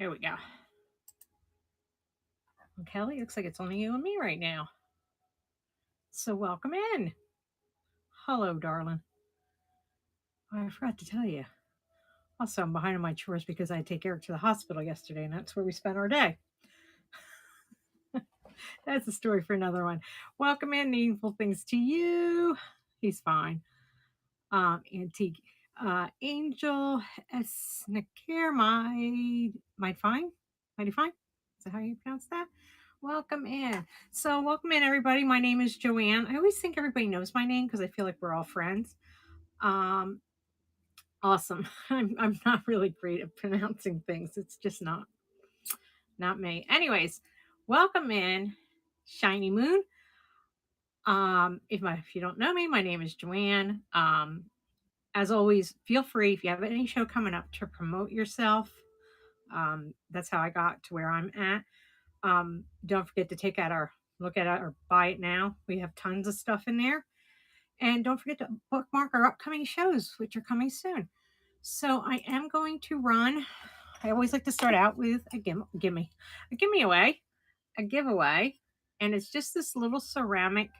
Here we go. Well, Kelly, looks like it's only you and me right now. So welcome in. Hello, darling. I forgot to tell you. Also, I'm behind on my chores because I had to take Eric to the hospital yesterday, and that's where we spent our day. That's a story for another one. Welcome in, Meaningful Things to You. He's fine. Antique Angel Esnakir, might fine? Mighty fine? Is that how you pronounce that? Welcome in. So, welcome in, everybody. My name is Joanne. I always think everybody knows my name because I feel like we're all friends. Um, awesome. I'm not really great at pronouncing things. It's just not me. Anyways, welcome in, Shiny Moon. If you don't know me, my name is Joanne. As always, feel free if you have any show coming up to promote yourself. That's how I got to where I'm at. Don't forget to look at it or buy it now. We have tons of stuff in there. And don't forget to bookmark our upcoming shows, which are coming soon. So I am going to run. I always like to start out with a giveaway. And it's just this little ceramic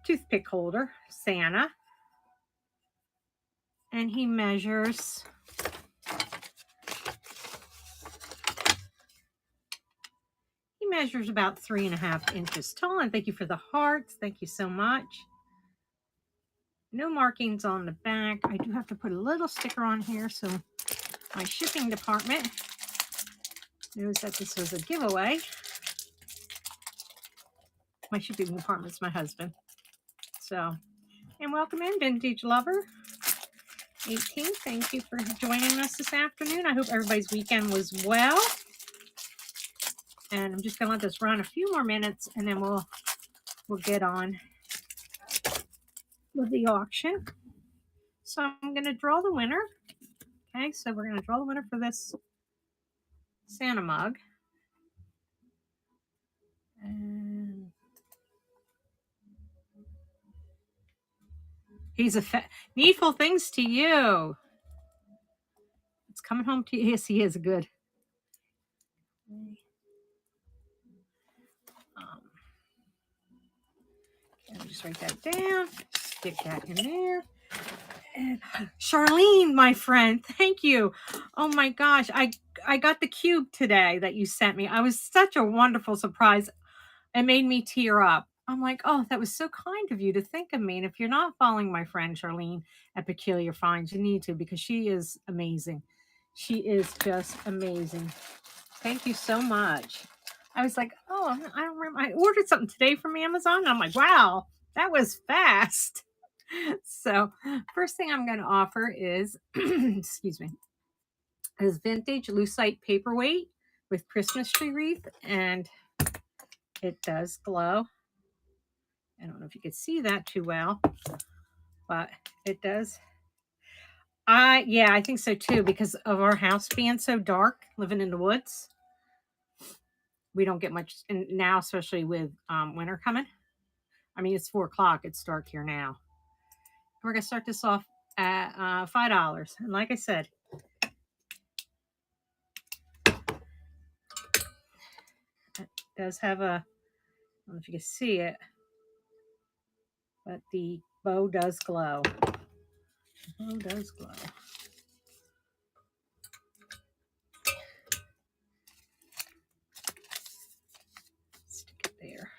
toothpick holder, Santa. And he measures about 3.5 inches tall. And thank you for the hearts. Thank you so much. No markings on the back. I do have to put a little sticker on here so my shipping department knows that this was a giveaway. My shipping department's my husband. So, and welcome in, Vintage Lover 18. Thank you for joining us this afternoon. I hope everybody's weekend was well. And I'm just going to let this run a few more minutes and then we'll get on with the auction. So I'm going to draw the winner. Okay, so we're going to draw the winner for this Santa mug. And he's Needful Things to You. It's coming home to you. Yes, he is good. Let me just write that down. Stick that in there. And Charlene, my friend, thank you. Oh my gosh, I got the cube today that you sent me. I was such a wonderful surprise. It made me tear up. I'm like, oh, that was so kind of you to think of me. And if you're not following my friend Charlene at Peculiar Finds, you need to because she is amazing. She is just amazing. Thank you so much. I was like, oh, I don't remember. I ordered something today from Amazon. And I'm like, wow, that was fast. So, first thing I'm going to offer is, excuse me, is vintage lucite paperweight with Christmas tree wreath, and it does glow. I don't know if you can see that too well, but it does. I think so too, because of our house being so dark, living in the woods. We don't get much, and now especially with winter coming. I mean, it's 4 o'clock. It's dark here now. We're gonna start this off at $5, and like I said, it does have a. I don't know if you can see it, but the bow does glow. The bow does glow. Stick it there.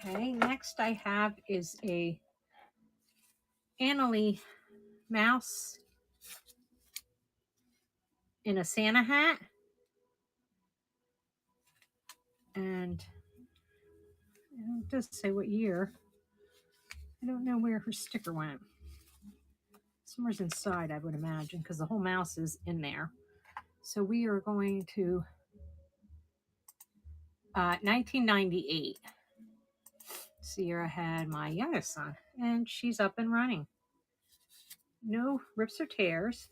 Okay, next I have is a Annalie mouse in a Santa hat. And it does say what year. I don't know where her sticker went. Somewhere's inside, I would imagine, because the whole mouse is in there. So we are going to 1998. Sierra had my youngest son, and she's up and running. No rips or tears.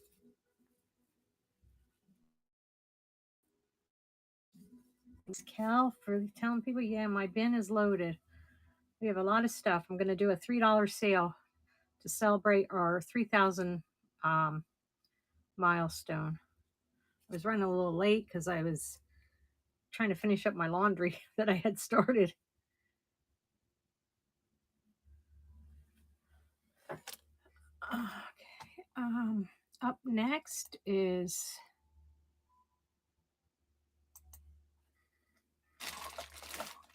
Thanks, Cal, for telling people, yeah, my bin is loaded. We have a lot of stuff. I'm going to do a $3 sale to celebrate our 3,000 milestone. I was running a little late because I was trying to finish up my laundry that I had started. Okay. Up next is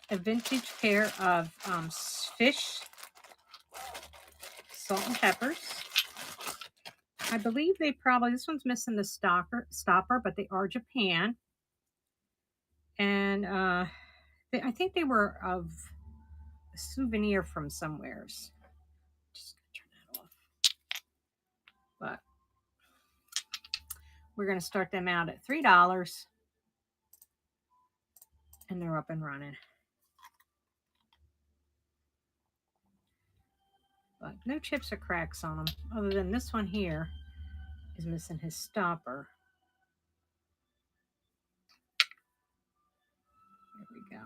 a vintage pair of fish salt and peppers. I believe they probably, this one's missing the stopper, but they are Japan. And I think they were of a souvenir from somewheres. Just turn that off. But we're going to start them out at $3. And they're up and running. But no chips or cracks on them, other than this one here is missing his stopper. There we go.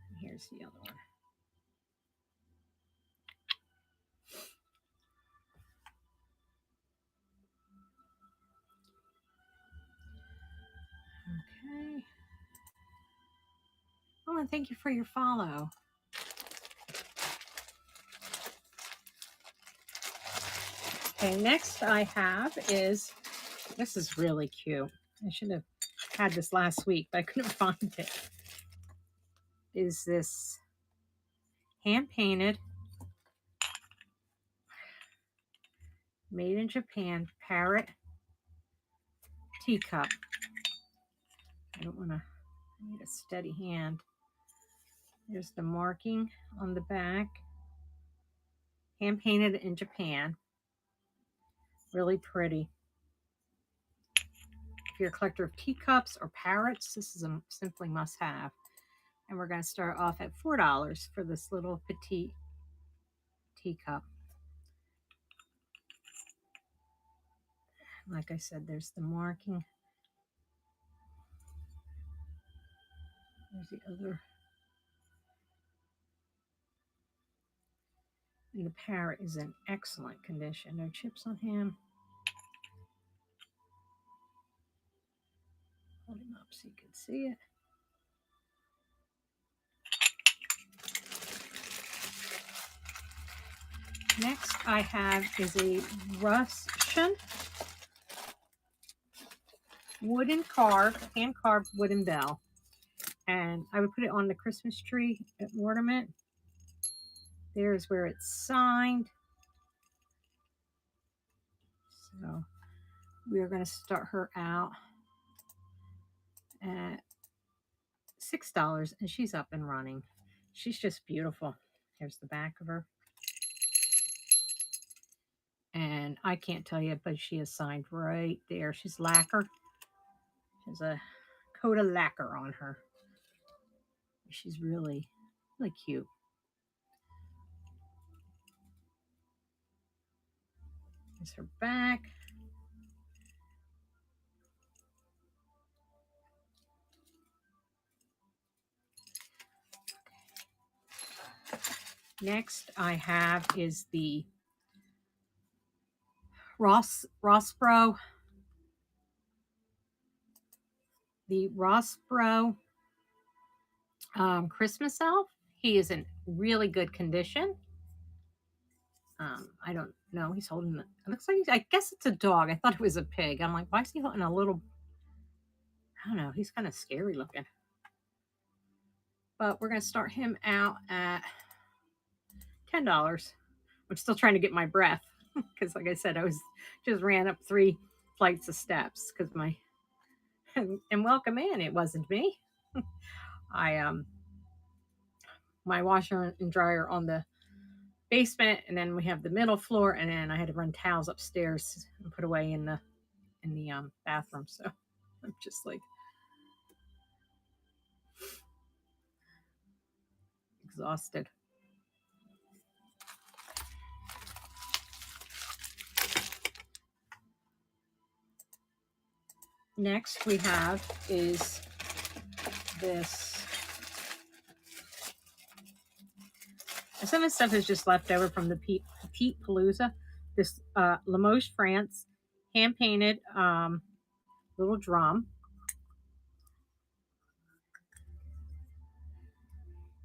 And here's the other one. Okay. Oh, and thank you for your follow. Okay, next I have is, this is really cute. I should have had this last week, but I couldn't find it. Is this hand-painted, made in Japan, parrot teacup. I don't want to, I need a steady hand. There's the marking on the back. Hand-painted in Japan. Really pretty. If you're a collector of teacups or parrots, this is a simply must-have. And we're going to start off at $4 for this little petite teacup. Like I said, there's the marking. There's the other. And the parrot is in excellent condition. No chips on him. Hold him up so you can see it. Next I have is a Russian wooden carved, hand carved wooden bell. And I would put it on the Christmas tree ornament. There's where it's signed. So we are going to start her out at $6 and she's up and running. She's just beautiful. Here's the back of her. And I can't tell you, but she is signed right there. She's lacquer. She has a coat of lacquer on her. She's really, really cute. Here's her back. Next I have is the Rossbro. The Rossbro Christmas elf. He is in really good condition. I don't know. He's holding, it looks like, I guess it's a dog. I thought it was a pig. I'm like, why is he holding a little, I don't know. He's kind of scary looking. But we're going to start him out at $10. I'm still trying to get my breath because, like I said, I was just ran up 3 flights of steps because my, and welcome in. It wasn't me. My washer and dryer on the basement, and then we have the middle floor, and then I had to run towels upstairs and put away in the bathroom. So I'm just like exhausted. Next we have is this. Some of the stuff is just left over from the Petite Palooza. This Limoges, France, hand painted little drum.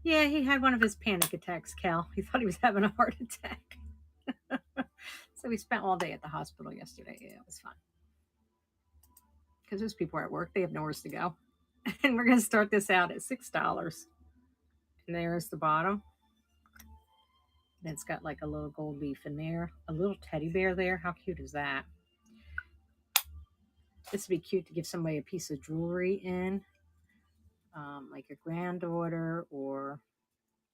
Yeah, he had one of his panic attacks, Cal. He thought he was having a heart attack. So we spent all day at the hospital yesterday. Yeah, it was fun. Because those people are at work, they have nowhere to go. And we're going to start this out at $6. And there's the bottom. And it's got like a little gold leaf in there, a little teddy bear there. How cute is that? This would be cute to give somebody a piece of jewelry in, like your granddaughter or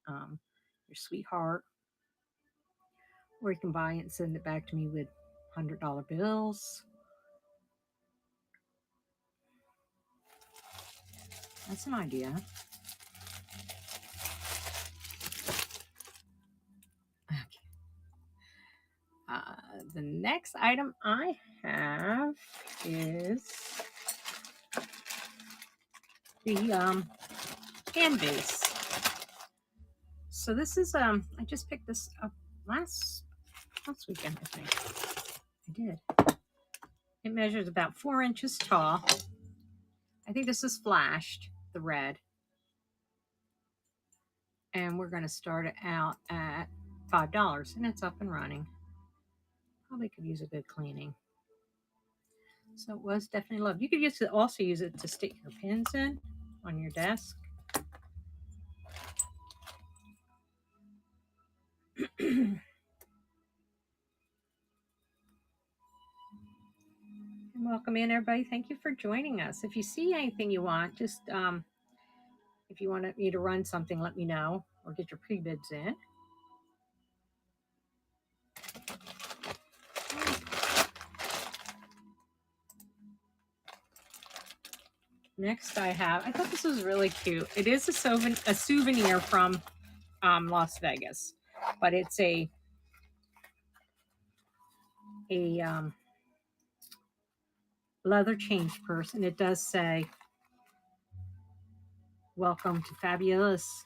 your sweetheart. Or you can buy it and send it back to me with $100 bills. That's an idea. Okay. The next item I have is the hand vase. So this is I just picked this up last weekend, I think. I did. It measures about 4 inches tall. I think this is flashed, the red. And we're going to start it out at $5, and it's up and running. Probably could use a good cleaning. So it was definitely loved. You could also use it to stick your pins in on your desk. And welcome in, everybody. Thank you for joining us. If you see anything you want, just if you want me to run something, let me know or get your pre-bids in. Next I thought this was really cute. It is a souvenir from Las Vegas, but it's a leather change purse, and it does say, "Welcome to fabulous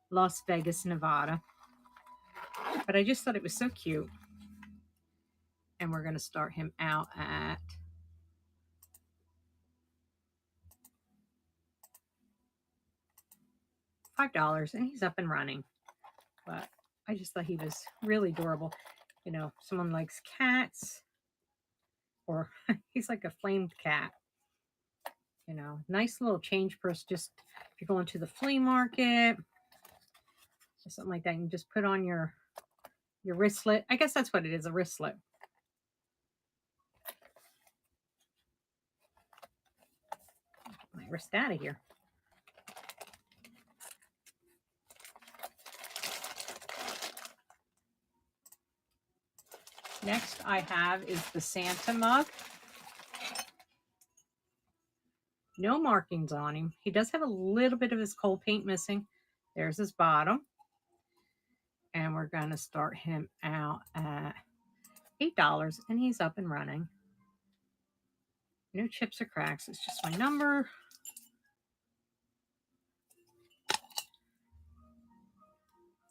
Las Vegas, Nevada." But I just thought it was so cute. And we're going to start him out at $5, and he's up and running. But I just thought he was really adorable. You know, someone likes cats, or he's like a flamed cat. You know, nice little change purse. Just if you're going to the flea market or something like that, you can just put on your wristlet. I guess that's what it is, a wristlet. My wrist out of here. Next I have is the Santa mug. No markings on him. He does have a little bit of his coal paint missing. There's his bottom. And we're going to start him out at $8, and he's up and running. No chips or cracks. It's just my number.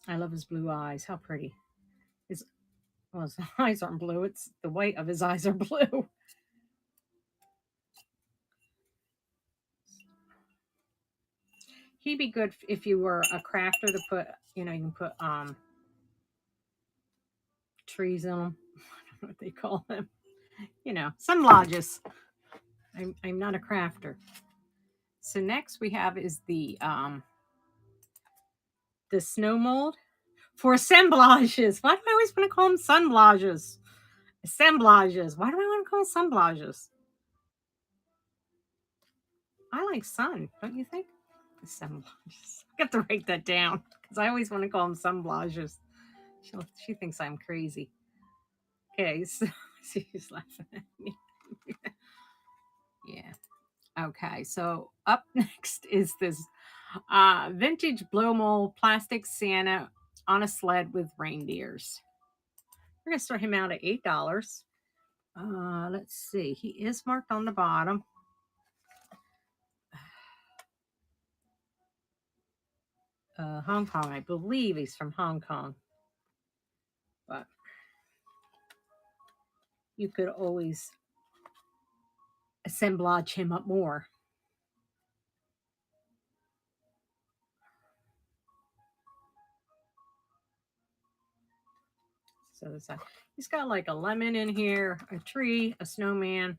I love his blue eyes. How pretty. His eyes aren't blue. It's the white of his eyes are blue. He'd be good if you were a crafter to put, you can put trees in them. I don't know what they call them. Semblages. I'm not a crafter. So next we have is the snow mold for assemblages. Why do I always want to call them sunblages? Assemblages. Why do I want to call them sunblages? I like sun, don't you think? Assemblages. I have to write that down because I always want to call them sunblages. She thinks I'm crazy. Okay, so she's laughing at me. Yeah. Okay, so up next is this vintage blow mold plastic Santa on a sled with reindeers. We're going to start him out at $8. Let's see. He is marked on the bottom. Hong Kong. I believe he's from Hong Kong. But you could always assemblage him up more. So he's got like a lemon in here, a tree, a snowman.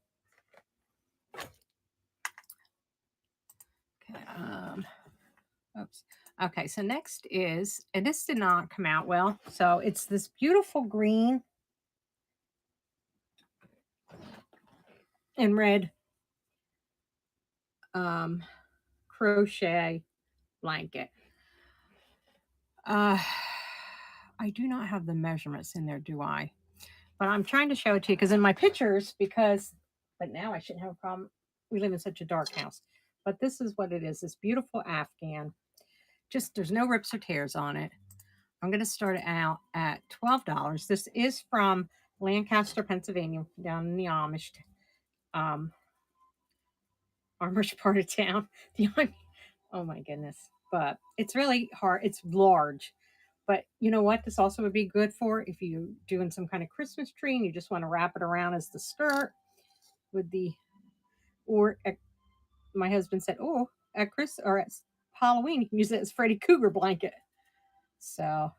Okay, oops. Okay, so next is, and this did not come out well. So it's this beautiful green and red crochet blanket. I do not have the measurements in there, do I? But I'm trying to show it to you because in my pictures, but now I shouldn't have a problem. We live in such a dark house. But this is what it is, this beautiful Afghan. Just, there's no rips or tears on it. I'm going to start it out at $12. This is from Lancaster, Pennsylvania, down in the Amish, Amish part of town. Oh my goodness. But it's really hard. It's large. But you know what? This also would be good for if you're doing some kind of Christmas tree and you just want to wrap it around as the skirt with the, or at, my husband said, oh, at Halloween, you can use it as Freddy Krueger blanket. So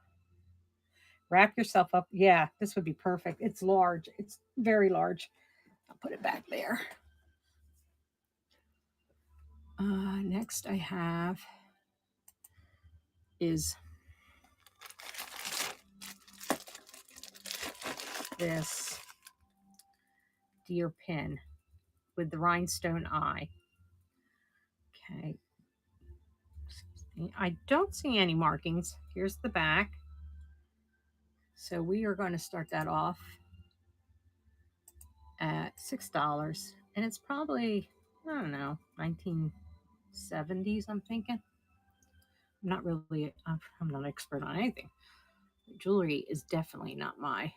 wrap yourself up. Yeah, this would be perfect. It's large. It's very large. I'll put it back there. Next I have is this deer pin with the rhinestone eye. Okay. I don't see any markings. Here's the back. So we are going to start that off at $6. And it's probably, I don't know, 1970s, I'm thinking. I'm not really, I'm not an expert on anything. Jewelry is definitely not my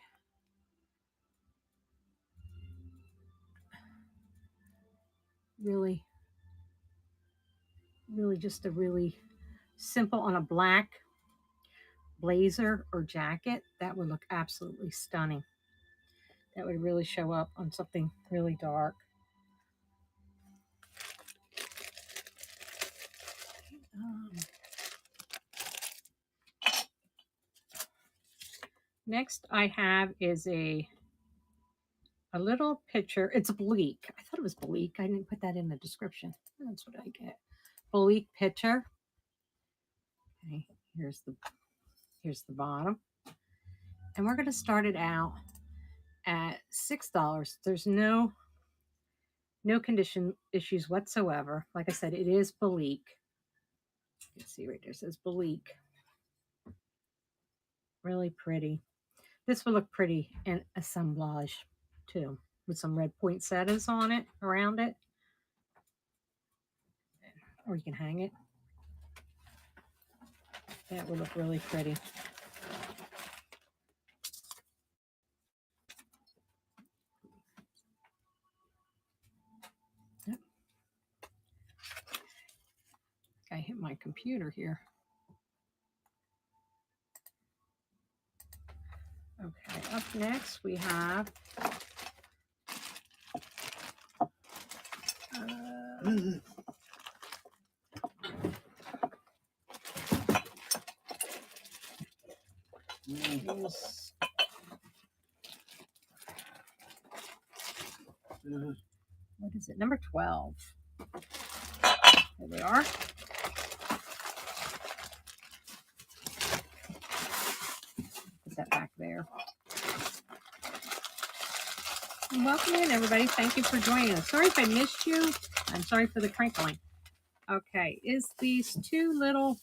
really just a really simple on a black blazer or jacket. That would look absolutely stunning. That would really show up on something really dark. Next I have is a little picture. It's bleak. I thought it was bleak. I didn't put that in the description. That's what I get. Bleak picture. Okay, here's the bottom. And we're going to start it out at $6. There's no condition issues whatsoever. Like I said, it is bleak. You can see right there, it says bleak. Really pretty. This would look pretty in assemblage too, with some red poinsettias on it, around it. Or you can hang it. That would look really pretty. Yep. I hit my computer here. Okay, up next we have what is it? Number 12. There they are. Put that back there. And welcome in, everybody. Thank you for joining us. Sorry if I missed you. I'm sorry for the crinkling. Okay, is these two little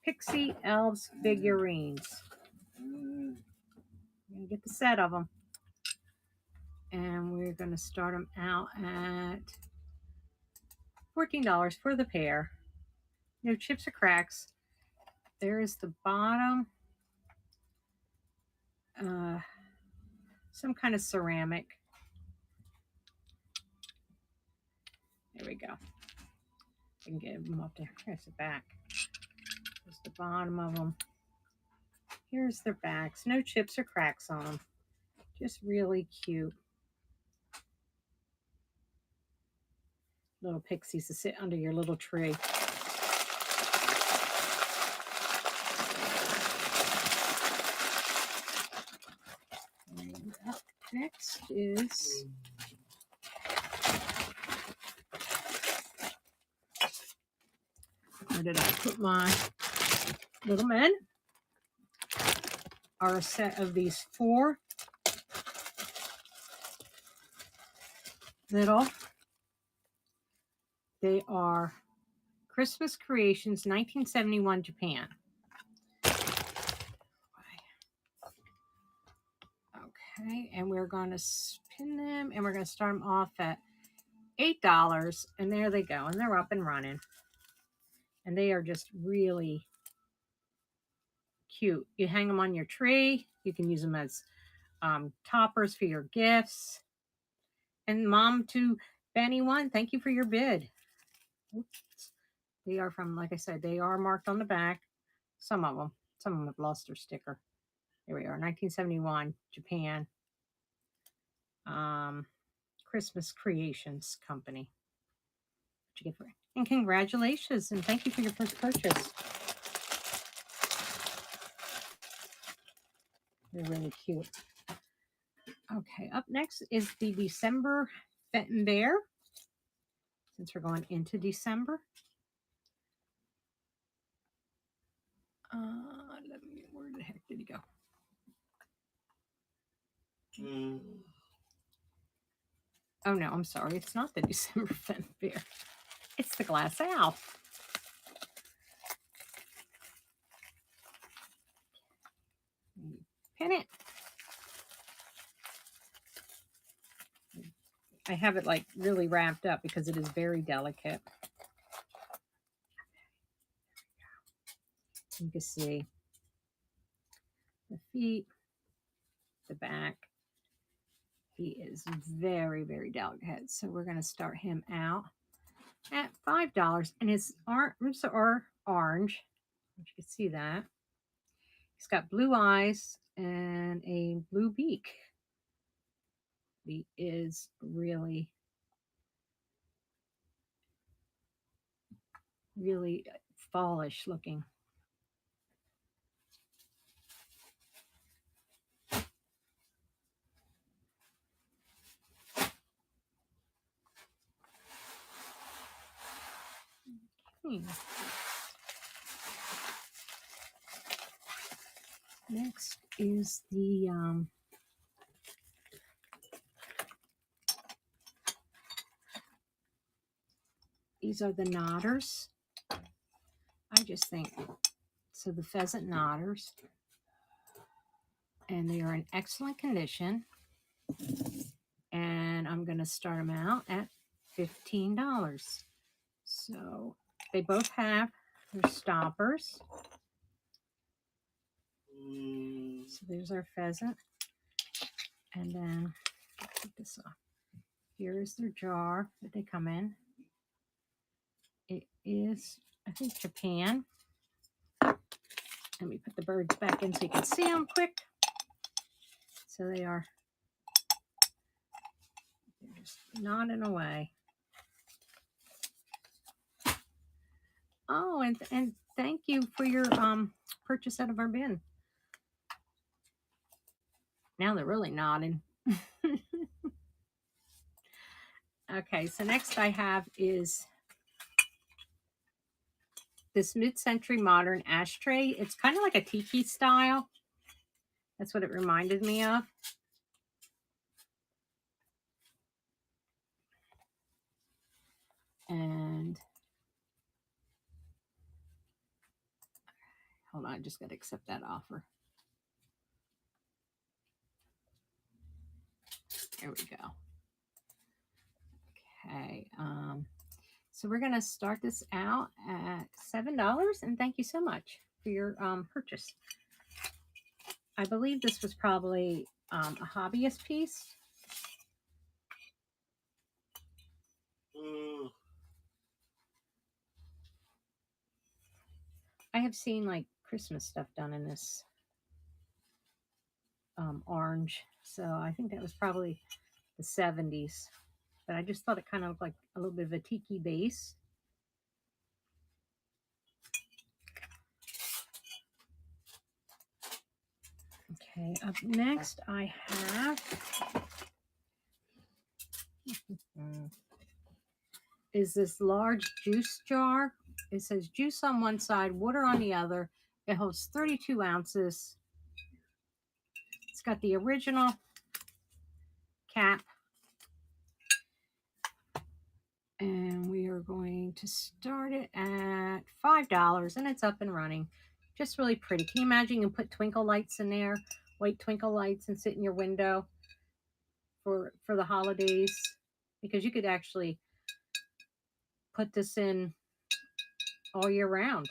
Pixie Elves figurines. I'm going to get the set of them. And we're going to start them out at $14 for the pair. No chips or cracks. There is the bottom. Some kind of ceramic. There we go. I can get them up there. Here's the back. Here's the bottom of them. Here's their backs. No chips or cracks on them. Just really cute. Little pixies to sit under your little tree. And up next is where did I put my little men? Are a set of these 4 little. They are Christmas Creations 1971 Japan. Okay, and we're going to spin them and we're going to start them off at $8. And there they go. And they're up and running. And they are just really cute. You hang them on your tree. You can use them as toppers for your gifts. And Mom to Benny 1, thank you for your bid. Oops. They are from, like I said, they are marked on the back. Some of them have lost their sticker. Here we are, 1971, Japan. Christmas Creations Company. What you get for it? And congratulations, and thank you for your first purchase. They're really cute. Okay, up next is the December Fenton Bear. Since we're going into December. Where the heck did he go? Oh no, I'm sorry. It's not the December Fenton Bear. It's the Glass Owl. Pin it. I have it like really wrapped up because it is very delicate. You can see the feet, the back. He is very, very delicate. So we're going to start him out at $5. And his arms are orange. You can see that. He's got blue eyes and a blue beak. He is really, really fallish looking. Next is the these are the Nodders. I just think so. The pheasant Nodders, and they are in excellent condition. And I'm going to start them out at $15. So they both have their stoppers. So there's our pheasant. And then take this off. Here is their jar that they come in. It is, I think, Japan. Let me put the birds back in so you can see them quick. So they are just nodding away. Oh, and thank you for your purchase out of our bin. Now they're really nodding. Okay, so next I have is this mid-century modern ashtray. It's kind of like a tiki style. That's what it reminded me of. And hold on, I just got to accept that offer. There we go. Okay, so we're going to start this out at $7, and thank you so much for your purchase. I believe this was probably a hobbyist piece. I have seen like Christmas stuff done in this orange. So I think that was probably the 70s. But I just thought it kind of looked like a little bit of a tiki base. Okay, up next I have is this large juice jar. It says juice on one side, water on the other. It holds 32 ounces. It's got the original cap. And we are going to start it at $5 and it's up and running. Just really pretty. Can you imagine you put twinkle lights in there, white twinkle lights, and sit in your window for the holidays? Because you could actually put this in all year round.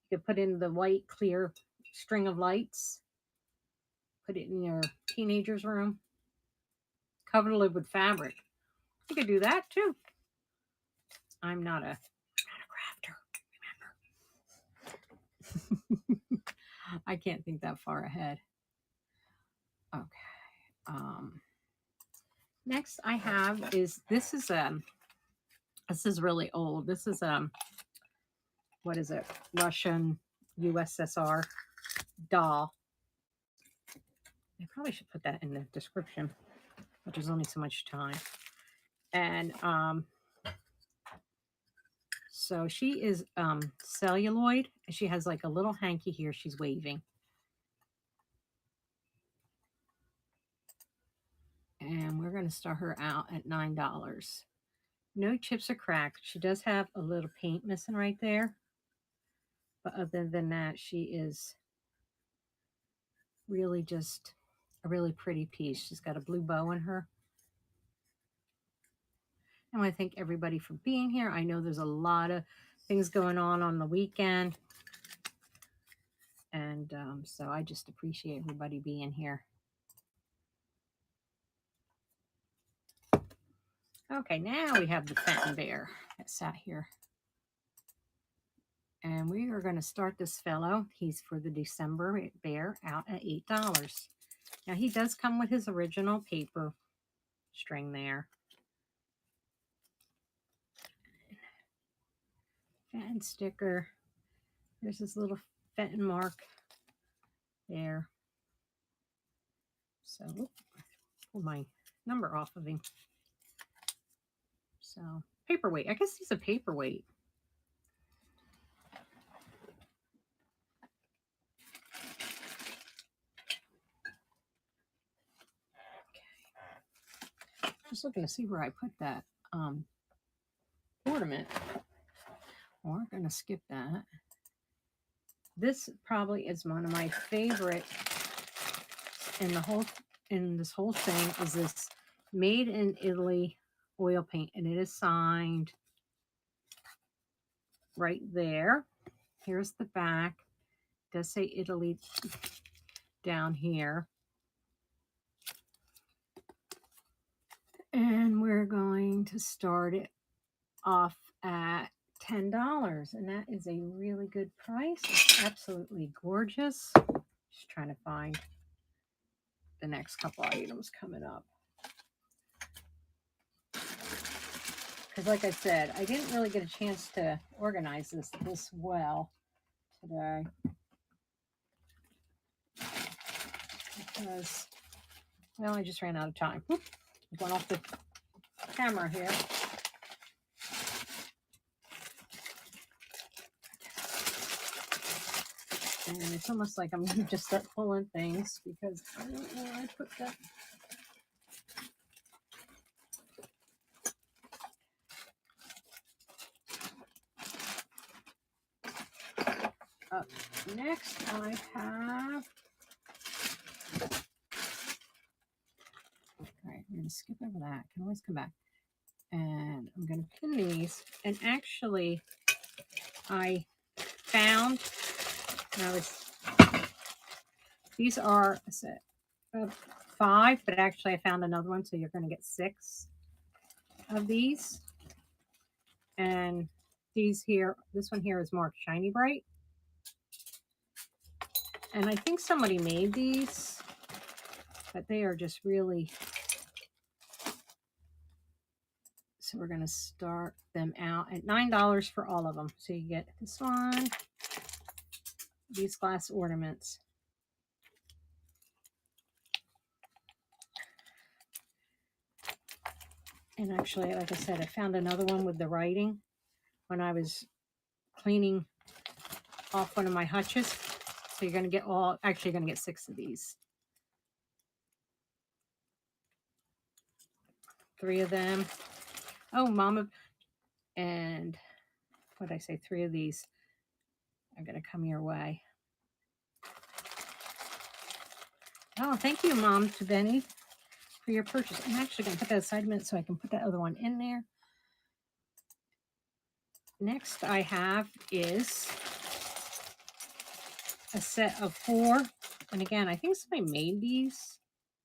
You could put in the white clear string of lights, put it in your teenager's room, cover the lid with fabric. You could do that too. I'm not a crafter, remember. I can't think that far ahead. Okay. Next I have is this is really old. This is what is it? Russian USSR doll. I probably should put that in the description, but there's only so much time. And so she is celluloid. She has like a little hanky here. She's waving. And we're going to start her out at $9. No chips or cracks. She does have a little paint missing right there. But other than that, she is really just a really pretty piece. She's got a blue bow in her. I want to thank everybody for being here. I know there's a lot of things going on the weekend. And so I just appreciate everybody being here. Okay, now we have the Fenton Bear that sat here. And we are going to start this fellow. He's for the December Bear out at $8. Now he does come with his original paper string there. Fenton sticker. There's this little Fenton mark there. So, pull my number off of him. So, paperweight. I guess he's a paperweight. Okay. Just looking to see where I put that ornament. We're going to skip that. This probably is one of my favorite in this whole thing is this Made in Italy oil paint, and it is signed right there. Here's the back. It does say Italy down here. And we're going to start it off at $10, and that is a really good price. It's absolutely gorgeous. Just trying to find the next couple items coming up. Because like I said, I didn't really get a chance to organize this well today. Because, well, I just ran out of time. Whoop, I'm going off the camera here. And it's almost like I'm going to just start pulling things because I don't know where I put that. Up next, I have. Okay, I'm going to skip over that. Can always come back. And I'm going to pin these. And actually, I found. Now these are a set of 5, but actually I found another one, so you're going to get 6 of these. And these here, this one here is marked Shiny Bright. And I think somebody made these, but they are just really, so we're going to start them out at $9 for all of them. So you get this one, these glass ornaments. And actually, like I said, I found another one with the writing when I was cleaning off one of my hutches. So you're going to get all, actually you're going to get 6 of these. 3 of them. Oh, Mama. And what did I say? 3 of these are going to come your way. Oh, thank you, Mom, to Benny, for your purchase. I'm actually going to put that aside a minute so I can put that other one in there. Next I have is a set of 4. And again, I think somebody made these.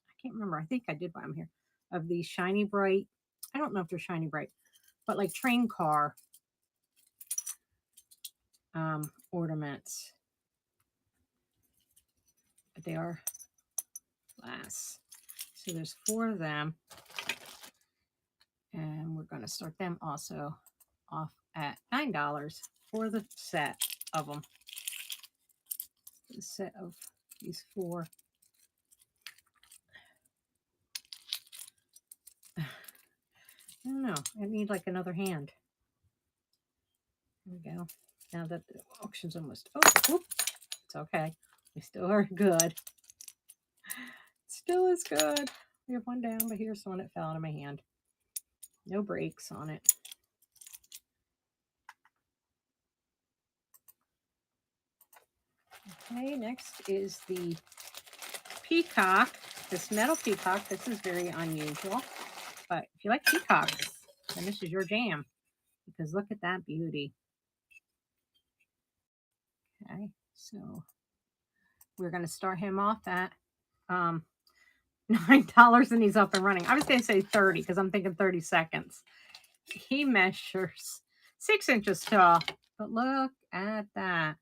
I can't remember. I think I did buy them here. Of these Shiny Bright. I don't know if they're Shiny Bright, but like train car ornaments. But they are glass. So there's 4 of them. And we're going to start them also off at $9 for the set of them. The set of these 4. I don't know. I need like another hand. There we go. Now that the auction's almost over. Whoop, it's okay. We still are good. Still is good. We have one down, but here's one that fell out of my hand. No brakes on it. Okay, next is the peacock. This metal peacock. This is very unusual. But if you like peacocks, then this is your jam. Because look at that beauty. Okay, so we're going to start him off at $9 and he's up and running. I was going to say 30 because I'm thinking 30 seconds. He measures 6 inches tall, but look at that.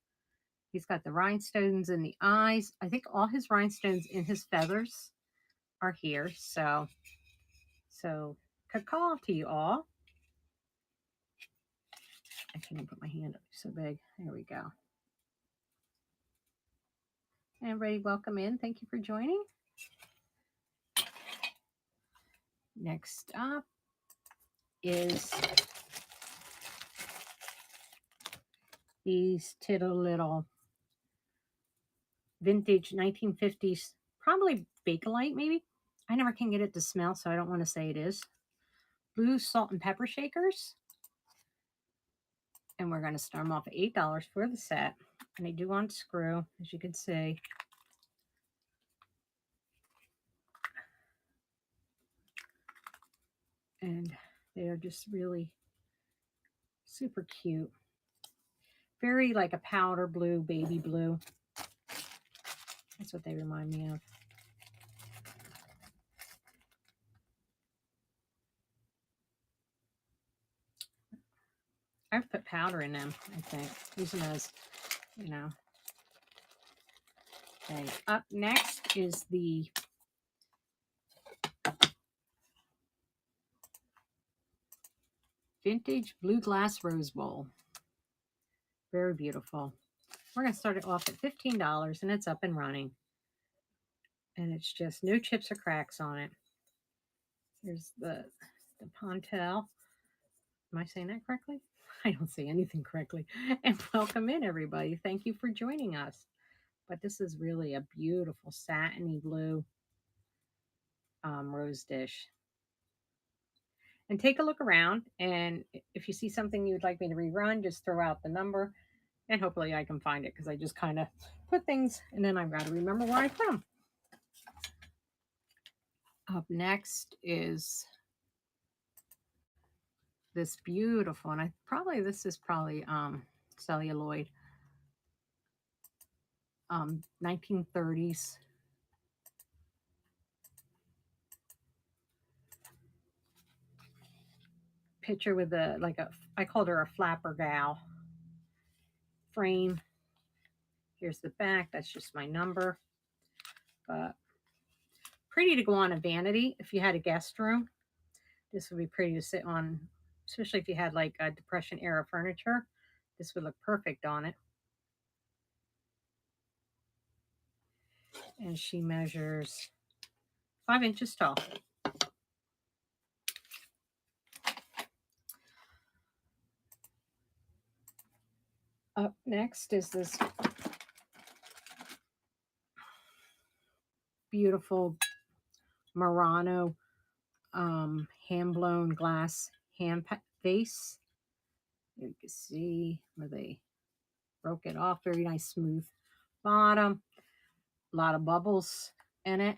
He's got the rhinestones in the eyes. I think all his rhinestones in his feathers are here. So caw to you all. I can't even put my hand up so big. There we go. Everybody, welcome in. Thank you for joining. Next up is these tittle little vintage 1950s, probably Bakelite maybe. I never can get it to smell, so I don't want to say it is. Blue salt and pepper shakers. And we're going to start them off at $8 for the set. And they do unscrew, as you can see. And they are just really super cute. Very like a powder blue, baby blue. That's what they remind me of. I've put powder in them, I think. Using those, you know. Okay, up next is the vintage blue glass rose bowl. Very beautiful. We're going to start it off at $15 and it's up and running. And it's just no chips or cracks on it. Here's the Pontel. Am I saying that correctly? I don't say anything correctly. And welcome in, everybody. Thank you for joining us. But this is really a beautiful satiny blue rose dish. And take a look around. And if you see something you would like me to rerun, just throw out the number. And hopefully I can find it because I just kind of put things and then I've got to remember where I put them. Up next is this beautiful, and this is probably celluloid, 1930s picture with I called her a flapper gal frame. Here's the back. That's just my number. But pretty to go on a vanity if you had a guest room. This would be pretty to sit on, especially if you had like a Depression era furniture. This would look perfect on it. And she measures 5 inches tall. Up next is this beautiful Murano hand-blown glass vase. You can see where they broke it off. Very nice, smooth bottom. A lot of bubbles in it.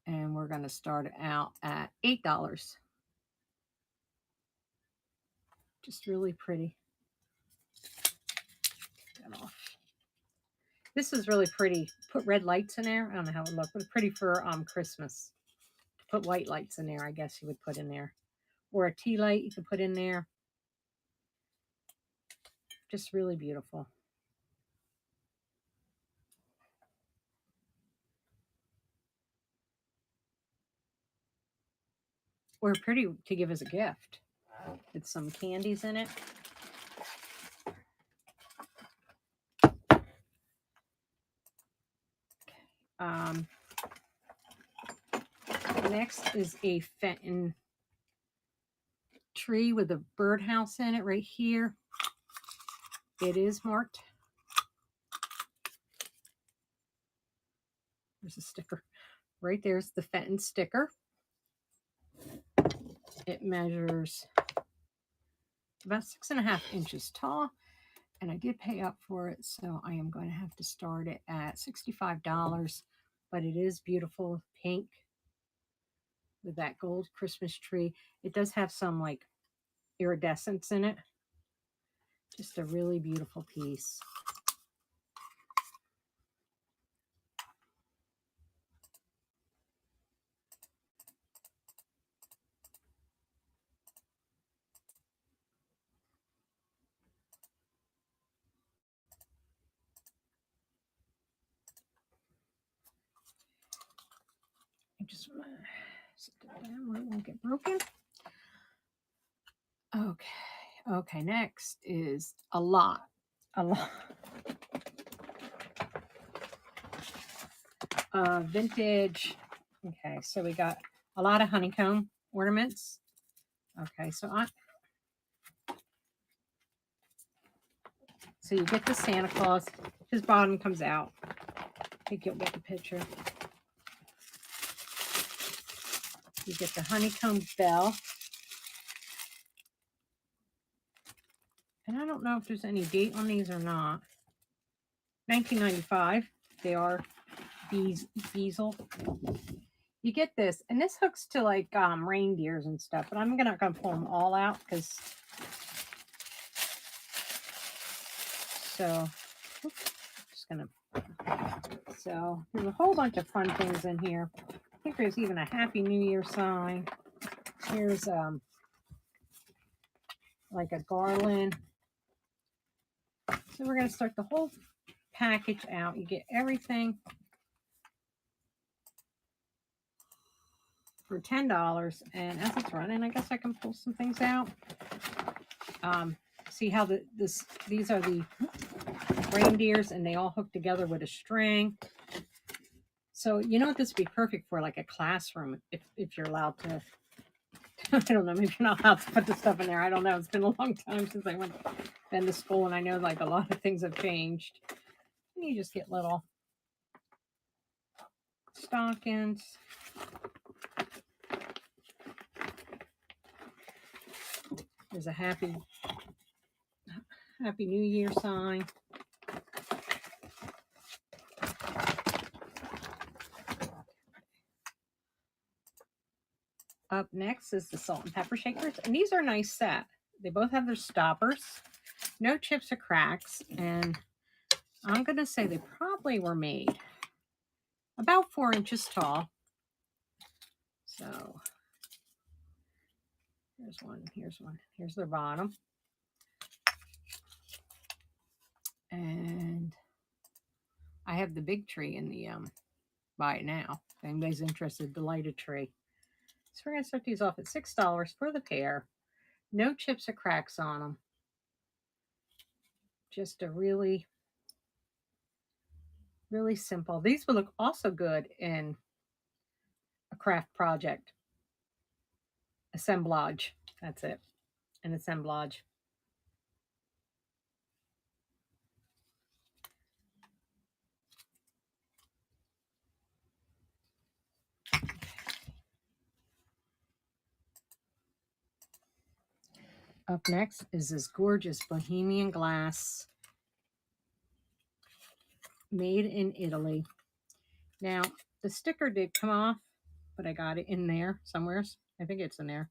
And we're going to start out at $8. Just really pretty. Get that off. This is really pretty. Put red lights in there. I don't know how it would look, but pretty for Christmas. Put white lights in there, I guess you would put in there. Or a tea light you could put in there. Just really beautiful. Or pretty to give as a gift. With some candies in it. Next is a Fenton tree with a birdhouse in it right here. It is marked. There's a sticker. Right there's the Fenton sticker. It measures about 6.5 inches tall. And I did pay up for it, so I am going to have to start it at $65. But it is beautiful pink with that gold Christmas tree. It does have some like iridescence in it. Just a really beautiful piece. I just want to sit that down where it won't get broken. Okay, next is a lot. Vintage. Okay, so we got a lot of honeycomb ornaments. Okay, so you get the Santa Claus. His bottom comes out. I think you'll get the picture. You get the honeycomb bell. And I don't know if there's any date on these or not. 1995. They are Beazle. You get this, and this hooks to like reindeers and stuff, but I'm not gonna pull them all out because so there's a whole bunch of fun things in here. I think there's even a Happy New Year sign. Here's like a garland. So we're gonna start the whole package out. You get everything for $10, and as it's running, I guess I can pull some things out. See how these are the reindeers, and they all hook together with a string. So you know what this would be perfect for, like a classroom, if you're allowed to. I don't know, maybe you're not allowed to put the stuff in there. I don't know. It's been a long time since I been to school, and I know like a lot of things have changed. And you just get little stockings. There's a Happy New Year sign. Up next is the salt and pepper shakers, and these are a nice set. They both have their stoppers, no chips or cracks, and I'm going to say they probably were made about 4 inches tall. So here's one. Here's their bottom. And I have the big tree in the buy it now. If anybody's interested, the lighted tree. So we're going to start these off at $6 for the pair. No chips or cracks on them. Just a really, really simple. These will look also good in a craft project. Assemblage. That's it. An assemblage. Up next is this gorgeous Bohemian glass made in Italy. Now, the sticker did come off, but I got it in there somewhere. I think it's in there.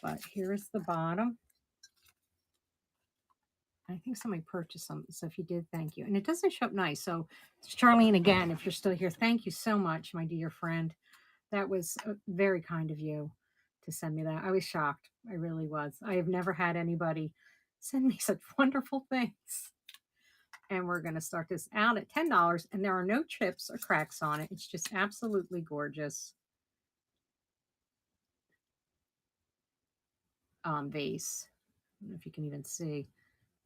But here's the bottom. I think somebody purchased some. So if you did, thank you. And it doesn't show up nice. So Charlene, again, if you're still here, thank you so much, my dear friend. That was very kind of you to send me that. I was shocked. I really was. I have never had anybody send me such wonderful things. And we're going to start this out at $10. And there are no chips or cracks on it. It's just absolutely gorgeous. Vase. I don't know if you can even see.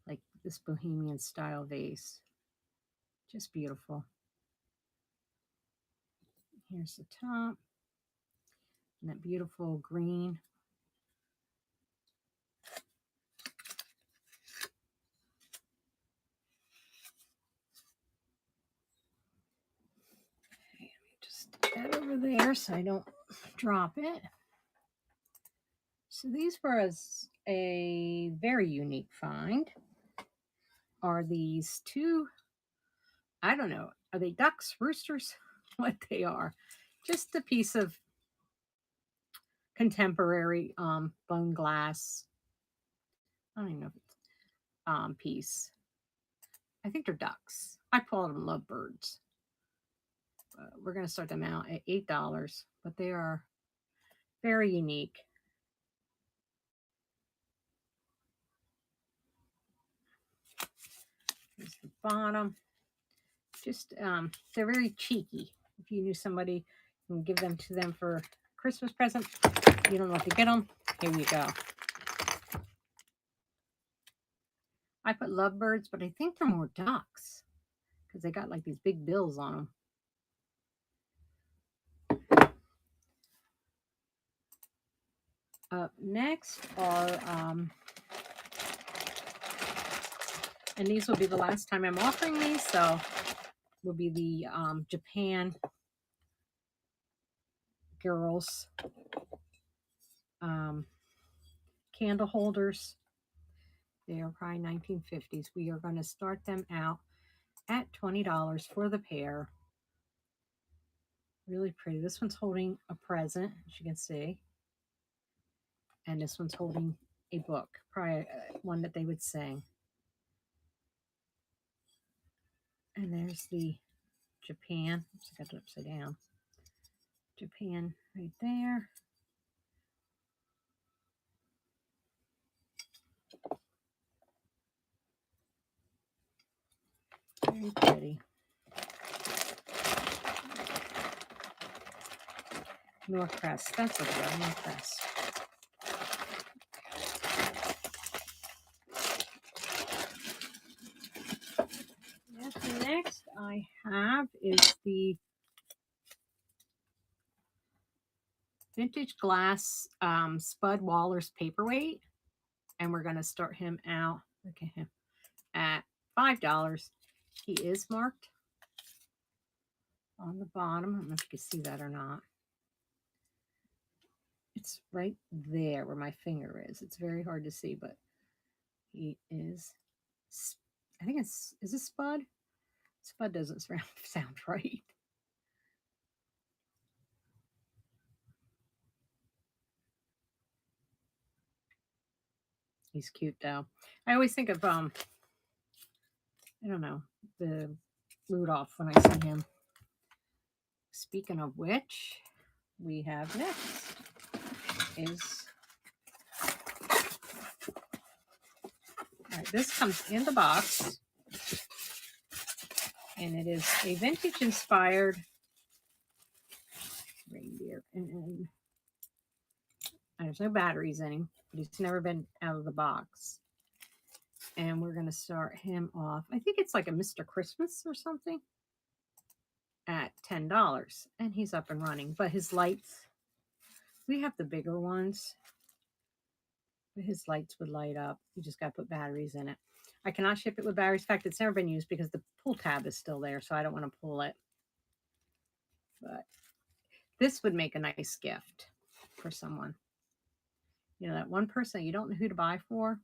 Like this Bohemian style vase. Just beautiful. Here's the top. And that beautiful green. Okay, let me just put that over there so I don't drop it. So these were a very unique find. Are these two, I don't know, are they ducks, roosters? What they are. Just a piece of contemporary bone glass. I don't even know if it's piece. I think they're ducks. I call them lovebirds. We're going to start them out at $8, but they are very unique. Here's the bottom. Just they're very cheeky. If you knew somebody, you can give them to them for a Christmas present. You don't know what to get them. Here you go. I put lovebirds, but I think they're more ducks because they got like these big bills on them. Up next are, and these will be the last time I'm offering these, so will be the Japan girls candle holders. They are probably 1950s. We are going to start them out at $20 for the pair. Really pretty. This one's holding a present, as you can see. And this one's holding a book, probably one that they would sing. And there's the Japan. Oops, I got it upside down. Japan right there. Very pretty. North Crest. That's what they are, North Crest. Next I have is the Vintage Glass Spud Waller's Paperweight. And we're going to start him out, look at him, at $5. He is marked on the bottom. I don't know if you can see that or not. It's right there where my finger is. It's very hard to see, but he is, I think it's, is it Spud? Spud doesn't sound right. He's cute though. I always think of, I don't know, the Rudolph when I see him. Speaking of which, we have next is, all right, this comes in the box. And it is a vintage inspired reindeer. And there's no batteries in him, but he's never been out of the box. And we're going to start him off. I think it's like a Mr. Christmas or something at $10. And he's up and running. But his lights, we have the bigger ones. But his lights would light up. You just got to put batteries in it. I cannot ship it with batteries. In fact, it's never been used because the pull tab is still there. So I don't want to pull it. But this would make a nice gift for someone. You know, that one person you don't know who to buy for.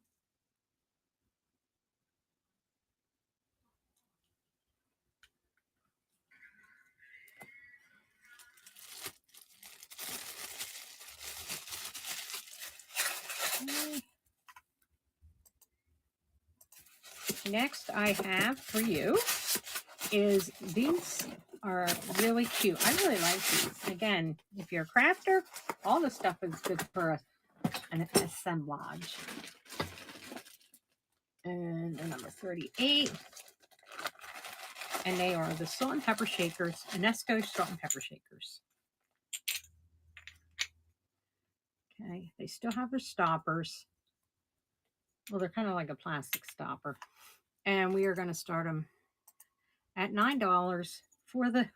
Okay. Next I have for you is these are really cute. I really like these. Again, if you're a crafter, all this stuff is good for an assemblage. And they're number 38. And they are the salt and pepper shakers, Enesco salt and pepper shakers. Okay, they still have their stoppers. Well, they're kind of like a plastic stopper. And we are going to start them at $9 for the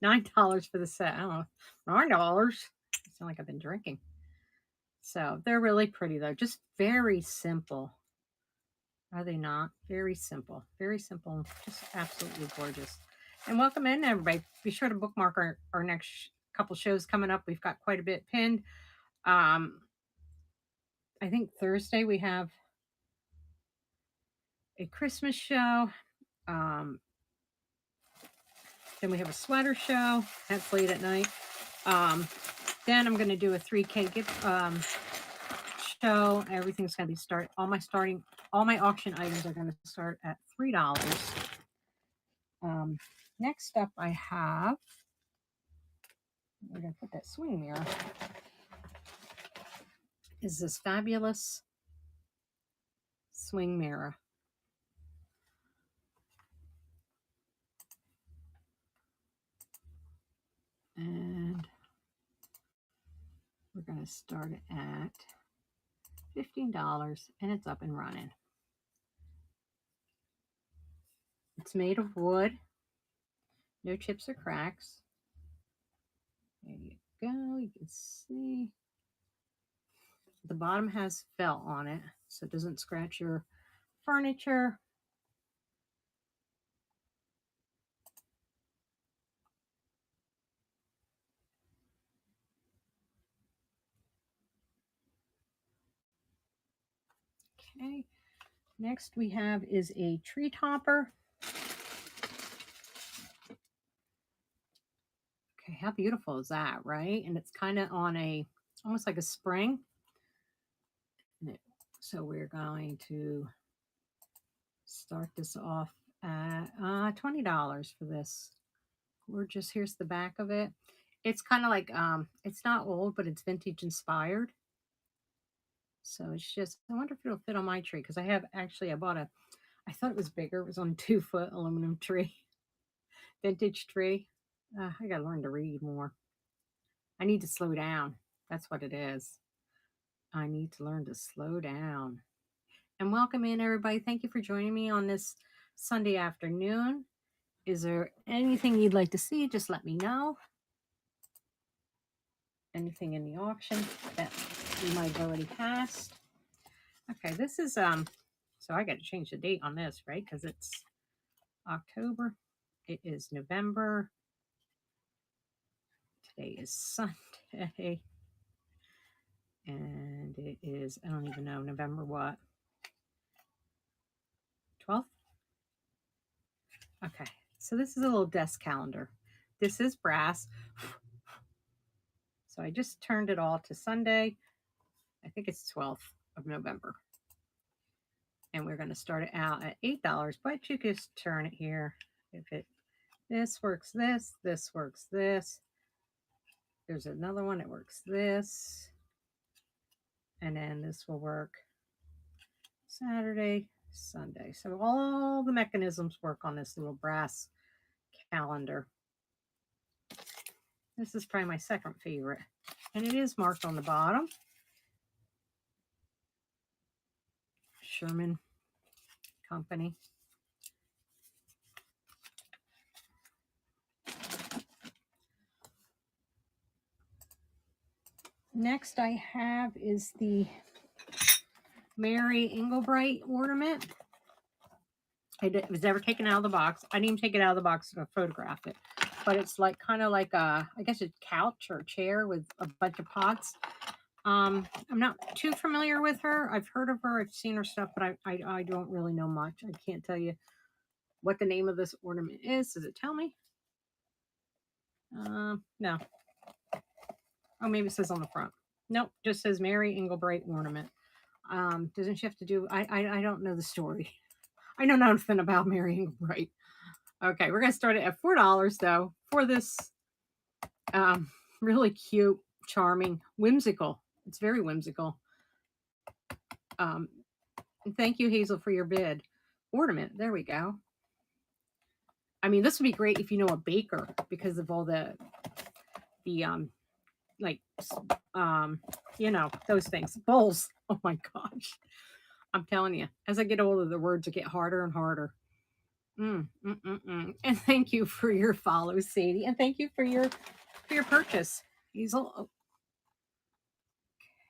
$9 for the set. I don't know, $9. I sound like I've been drinking. So they're really pretty though. Just very simple. Are they not? Very simple. Very simple. Just absolutely gorgeous. And welcome in, everybody. Be sure to bookmark our next couple shows coming up. We've got quite a bit pinned. I think Thursday we have a Christmas show. Then we have a sweater show. That's late at night. Then I'm going to do a 3K gift show. Everything's going to be all my auction items are going to start at $3. Next up I have, we're going to put that swing mirror, is this fabulous swing mirror. And we're going to start it at $15 and it's up and running. It's made of wood, no chips or cracks. There you go. You can see the bottom has felt on it, so it doesn't scratch your furniture. Okay. Next we have is a tree topper. Okay, how beautiful is that, right? And it's kind of on almost like a spring. So we're going to start this off at $20 for this. Gorgeous. Here's the back of it. It's kind of like, it's not old, but it's vintage inspired. So it's just, I wonder if it'll fit on my tree. Because I thought it was bigger. It was on a 2-foot aluminum tree. Vintage tree. I got to learn to read more. I need to slow down. That's what it is. I need to learn to slow down. And welcome in, everybody. Thank you for joining me on this Sunday afternoon. Is there anything you'd like to see? Just let me know. Anything in the auction that we might have already passed. Okay, this is, so I got to change the date on this, right? Because it's October. It is November. Today is Sunday. And it is, I don't even know, November what? 12th? Okay, so this is a little desk calendar. This is brass. So I just turned it all to Sunday. I think it's 12th of November. And we're going to start it out at $8, but you can just turn it here. This works this works this. There's another one that works this. And then this will work Saturday, Sunday. So all the mechanisms work on this little brass calendar. This is probably my second favorite. And it is marked on the bottom. Sherman Company. Next I have is the Mary Englebright ornament. It was never taken out of the box. I didn't even take it out of the box to photograph it. But it's like kind of like a, I guess a couch or a chair with a bunch of pots. I'm not too familiar with her. I've heard of her. I've seen her stuff, but I don't really know much. I can't tell you what the name of this ornament is. Does it tell me? No. Oh, maybe it says on the front. Nope, just says Mary Englebright ornament. Doesn't she have to do? I don't know the story. I know nothing about Mary Englebright. Okay, we're gonna start it at $4 though for this really cute, charming, whimsical. It's very whimsical. Thank you, Hazel, for your bid. Ornament. There we go. I mean, this would be great if you know a baker because of all the like you know, those things. Bowls. Oh my gosh. I'm telling you, as I get older, the words get harder and harder. And thank you for your follow, Sadie, and thank you for your purchase, Hazel.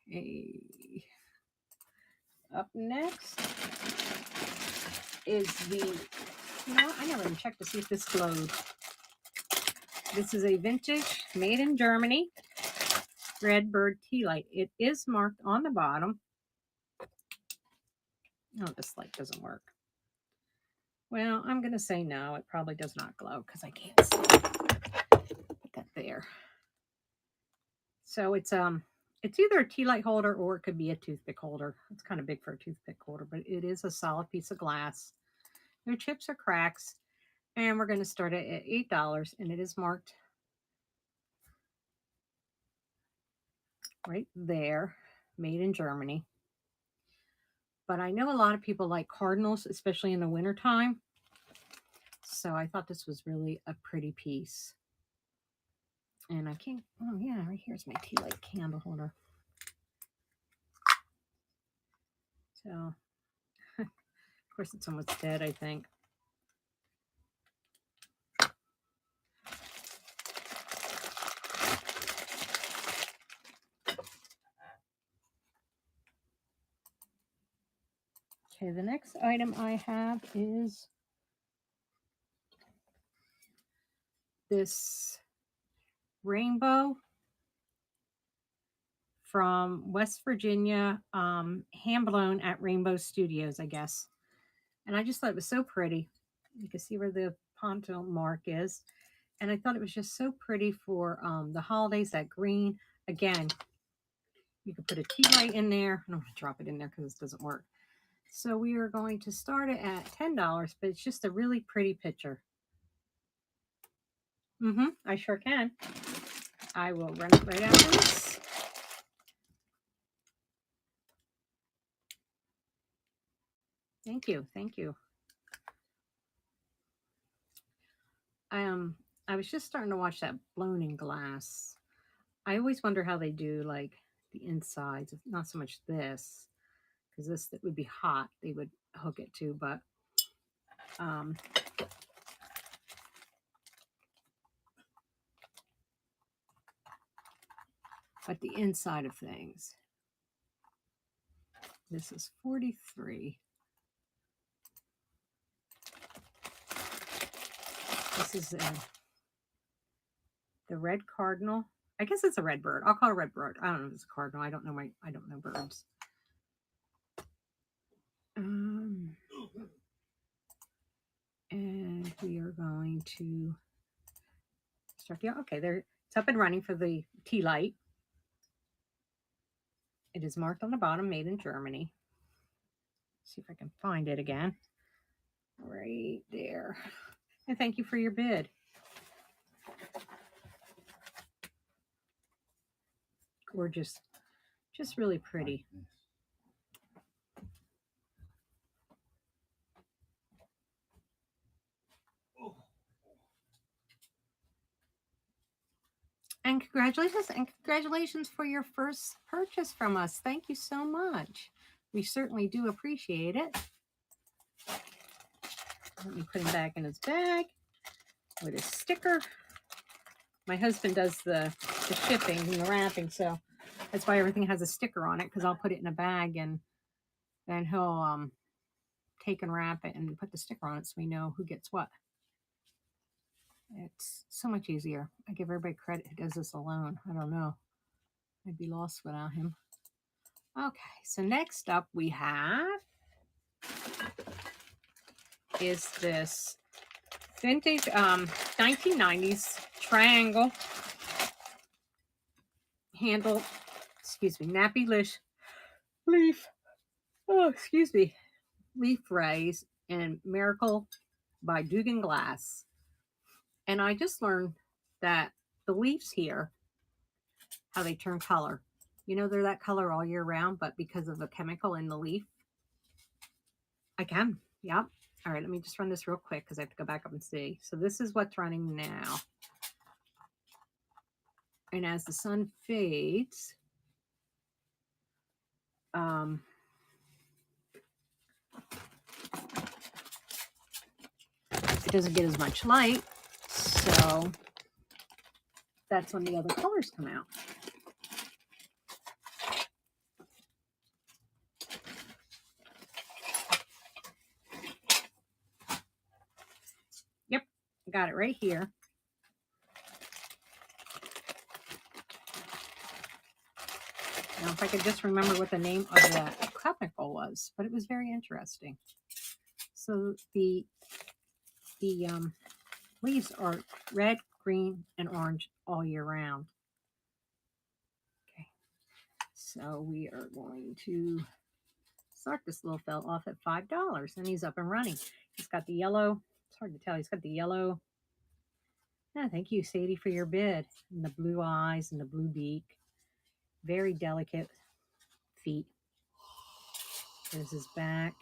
Okay. Up next is the. You know, I never even checked to see if this glowed. This is a vintage, made in Germany, Redbird tea light. It is marked on the bottom. Oh, this light doesn't work. Well, I'm going to say no. It probably does not glow because I can't see. Put that there. So it's either a tea light holder or it could be a toothpick holder. It's kind of big for a toothpick holder, but it is a solid piece of glass. No chips or cracks. And we're going to start it at $8, and it is marked right there, made in Germany. But I know a lot of people like cardinals, especially in the wintertime. So I thought this was really a pretty piece. And I can't, oh yeah, right here's my tea light candle holder. So, of course it's almost dead, I think. Okay, the next item I have is this rainbow from West Virginia, hand blown at Rainbow Studios, I guess. And I just thought it was so pretty. You can see where the ponton mark is. And I thought it was just so pretty for the holidays, that green. Again, you could put a tea light in there. I don't want to drop it in there because this doesn't work. So we are going to start it at $10, but it's just a really pretty picture. I sure can. I will run it right after this. Thank you. Thank you. I was just starting to watch that Blown in Glass. I always wonder how they do like the insides, not so much this, because this it would be hot. They would hook it to, but the inside of things. This is 43. This is the red cardinal. I guess it's a red bird. I'll call it a red bird. I don't know if it's a cardinal. I don't know birds. And we are going to start the, okay, there it's up and running for the tea light. It is marked on the bottom, made in Germany. See if I can find it again. Right there. And thank you for your bid. Gorgeous. Just really pretty. And congratulations for your first purchase from us. Thank you so much. We certainly do appreciate it. Let me put him back in his bag with his sticker. My husband does the shipping and the wrapping, so that's why everything has a sticker on it, because I'll put it in a bag and then he'll take and wrap it and put the sticker on it so we know who gets what. It's so much easier. I give everybody credit who does this alone. I don't know. I'd be lost without him. Okay, so next up we have is this vintage 1990s triangle handle, nappy leaf, leaf rays in Miracle by Dugan Glass. And I just learned that the leaves here, how they turn color. You know, they're that color all year round, but because of a chemical in the leaf, I can. Yep. All right, let me just run this real quick because I have to go back up and see. So this is what's running now. And as the sun fades, it doesn't get as much light. So that's when the other colors come out. Yep, got it right here. Now, if I could just remember what the name of that chemical was, but it was very interesting. So the leaves are red, green, and orange all year round. Okay, so we are going to start this little fella off at $5, and he's up and running. He's got the yellow. It's hard to tell. He's got the yellow. Yeah, thank you, Sadie, for your bid. And the blue eyes and the blue beak. Very delicate feet. There's his back.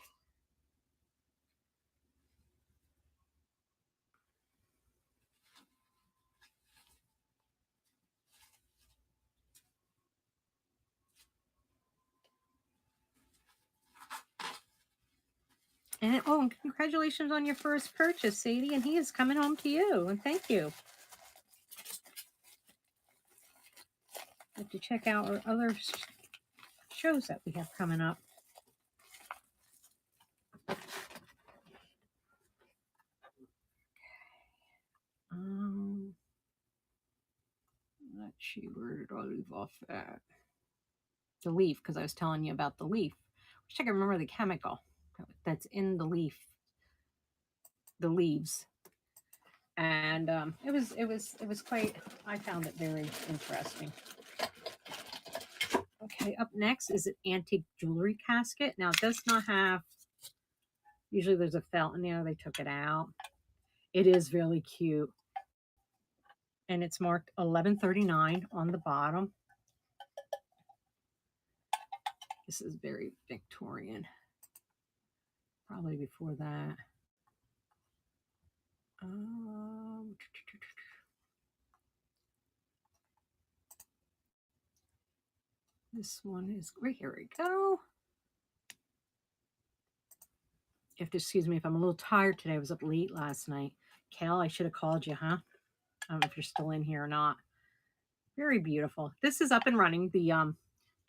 And congratulations on your first purchase, Sadie. And he is coming home to you. And thank you. Have to check out our other shows that we have coming up. Let's see, where did I leave off at? The leaf, because I was telling you about the leaf. Wish I could remember the chemical that's in the leaf, the leaves. And it was quite, I found it very interesting. Okay, up next is an antique jewelry casket. Now, it does not have, usually there's a felt in there. They took it out. It is really cute. And it's marked $11.39 on the bottom. This is very Victorian. Probably before that. This one is great. Here we go. You have to excuse me if I'm a little tired today. I was up late last night. Cal, I should have called you, huh? I don't know if you're still in here or not. Very beautiful. This is up and running, the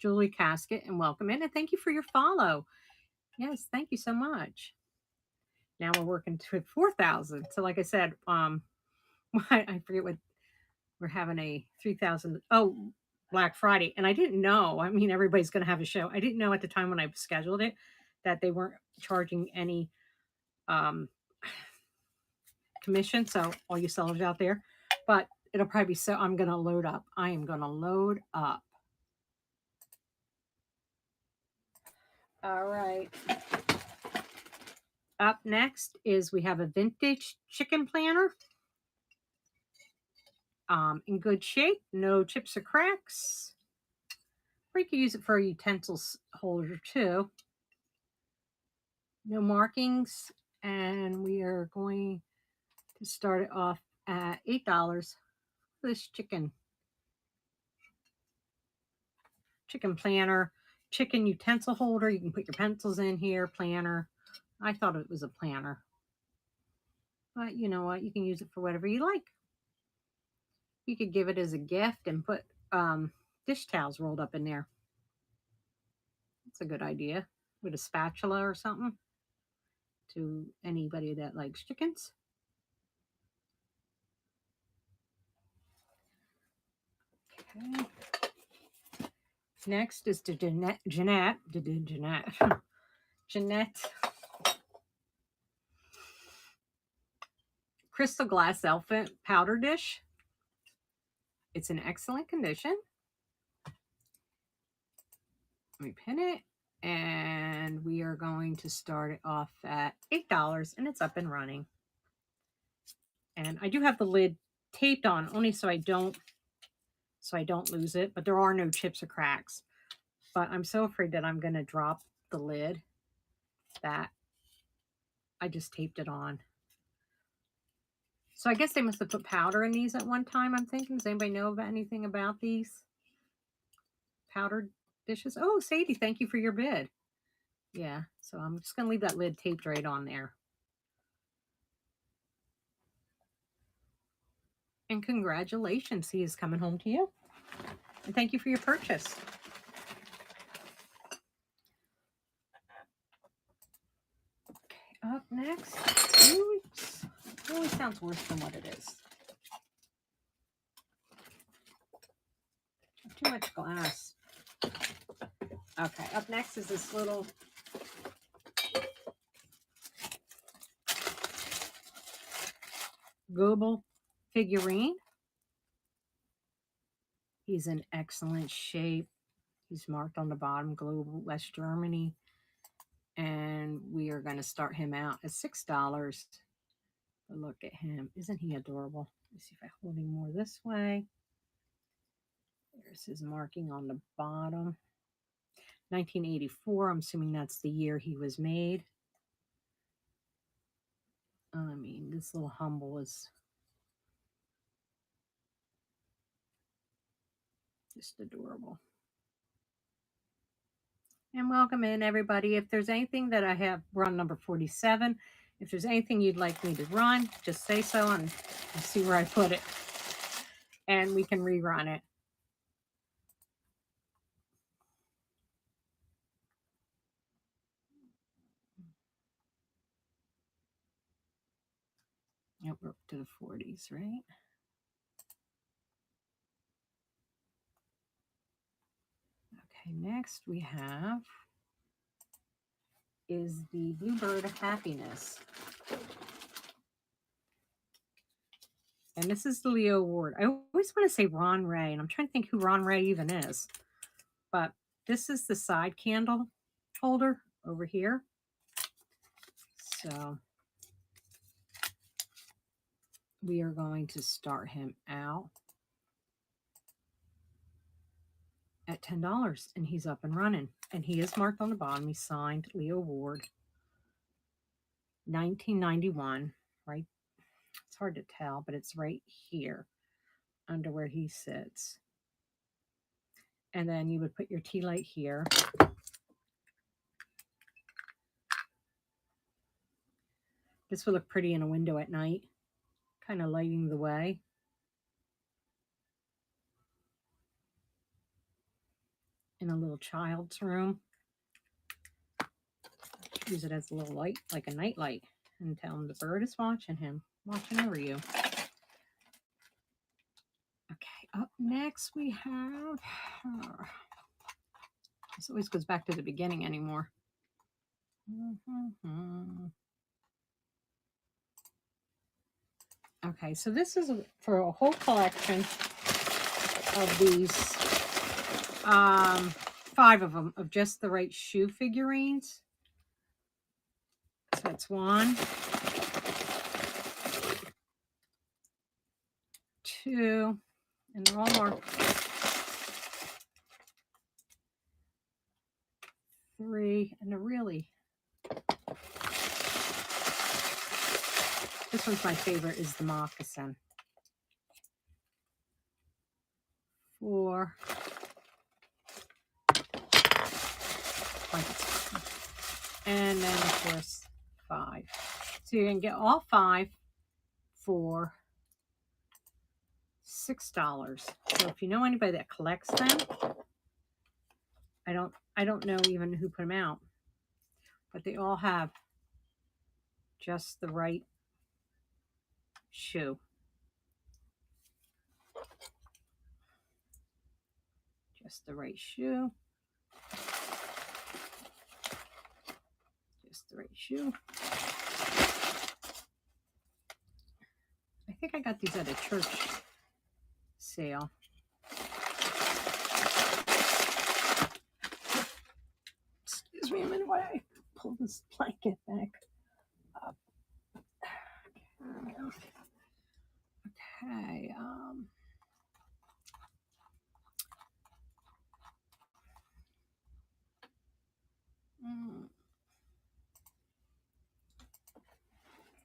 jewelry casket, and welcome in. And thank you for your follow. Yes, thank you so much. Now we're working to 4,000. So like I said, I forget what we're having a 3,000. Oh, Black Friday. And I didn't know. I mean, everybody's going to have a show. I didn't know at the time when I scheduled it that they weren't charging any commission. So all you sellers out there, but it'll probably be so. I'm going to load up. I am going to load up. All right. Up next is we have a vintage chicken planter. In good shape, no chips or cracks. Or you could use it for a utensils holder too. No markings, and we are going to start it off at $8 for this chicken chicken planner, chicken utensil holder. You can put your pencils in here, planner. I thought it was a planner. But you know what? You can use it for whatever you like. You could give it as a gift and put dish towels rolled up in there. That's a good idea. With a spatula or something to anybody that likes chickens. Okay. Next is to Jeanette Crystal Glass Elephant powder dish. It's in excellent condition. Let me pin it. And we are going to start it off at $8 and it's up and running. And I do have the lid taped on only so I don't lose it, but there are no chips or cracks. But I'm so afraid that I'm going to drop the lid that I just taped it on. So I guess they must have put powder in these at one time, I'm thinking. Does anybody know about anything about these powdered dishes? Oh, Sadie, thank you for your bid. Yeah, so I'm just going to leave that lid taped right on there. And congratulations, he is coming home to you. And thank you for your purchase. Okay, up next. Oops. It always sounds worse than what it is. Too much glass. Okay, up next is this little Goebel figurine. He's in excellent shape. He's marked on the bottom, Global West Germany. And we are going to start him out at $6. But look at him. Isn't he adorable? Let me see if I hold him more this way. There's his marking on the bottom. 1984. I'm assuming that's the year he was made. I mean, this little humble is just adorable. And welcome in, everybody. If there's anything that I have run number 47, if there's anything you'd like me to run, just say so and see where I put it. And we can rerun it. Yep, we're up to the 40s, right? Okay, next we have is the Bluebird Happiness. And this is the Leo Award. I always want to say Ron Ray, and I'm trying to think who Ron Ray even is. But this is the side candle holder over here. So we are going to start him out at $10, and he's up and running. And he is marked on the bottom. He's signed Leo Ward, 1991, right? It's hard to tell, but it's right here under where he sits. And then you would put your tea light here. This would look pretty in a window at night, kind of lighting the way. In a little child's room. Use it as a little light, like a night light, and tell him the bird is watching him, watching over you. Okay, up next we have, this always goes back to the beginning anymore. Okay, so this is for a whole collection of these, 5 of them, of just the right shoe figurines. So that's 1, 2, and they're all marked. 3, and they're really, this one's my favorite, is the moccasin. 4, like it's, and then of course 5. So you can get all 5 for $6. So if you know anybody that collects them, I don't know even who put them out, but they all have just the right shoe. Just the right shoe. Just the right shoe. I think I got these at a church sale. Excuse me a minute while I pull this blanket back up. Okay.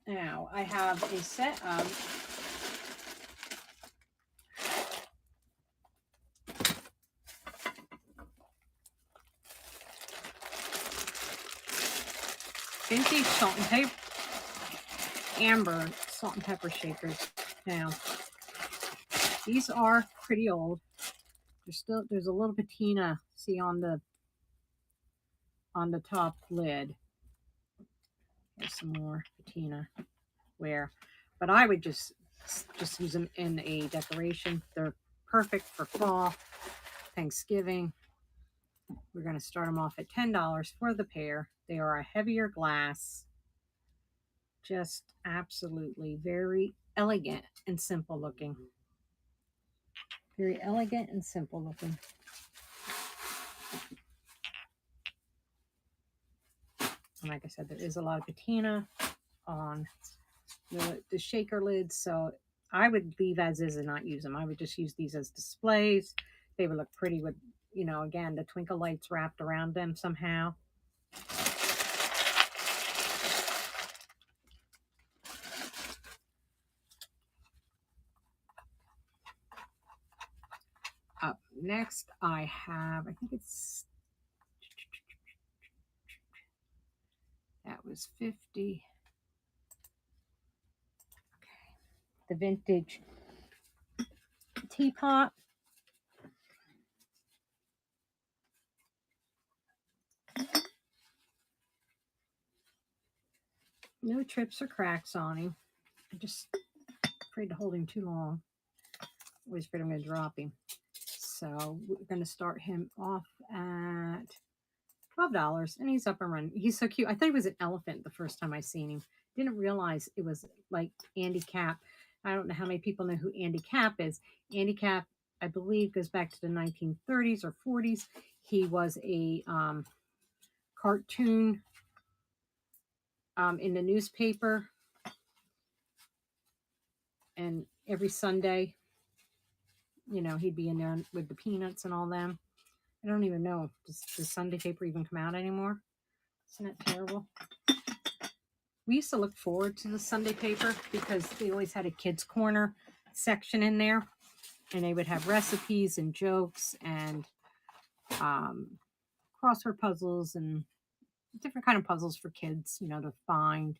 Now I have a set of vintage salt and pepper, amber salt and pepper shakers. Now these are pretty old. There's a little patina, see, on the top lid. There's some more patina wear, but I would just use them in a decoration. They're perfect for fall, Thanksgiving. We're going to start them off at $10 for the pair. They are a heavier glass, just absolutely very elegant and simple looking. Very elegant and simple looking. And like I said, there is a lot of patina on the shaker lids, so I would leave as is and not use them. I would just use these as displays. They would look pretty with, you know, again, the twinkle lights wrapped around them somehow. Up next, I have, I think it's, that was 50. Okay. The vintage teapot. No trips or cracks on him. I'm just afraid to hold him too long. Always afraid I'm going to drop him. So we're going to start him off at $12, and he's up and running. He's so cute. I thought he was an elephant the first time I seen him. Didn't realize it was like Andy Capp. I don't know how many people know who Andy Capp is. Andy Capp, I believe, goes back to the 1930s or 40s. He was a cartoon in the newspaper, and every Sunday, you know, he'd be in there with the Peanuts and all them. I don't even know. Does Sunday paper even come out anymore? Isn't that terrible? We used to look forward to the Sunday paper because they always had a kids' corner section in there. And they would have recipes and jokes and crossword puzzles and different kind of puzzles for kids, you know, to find,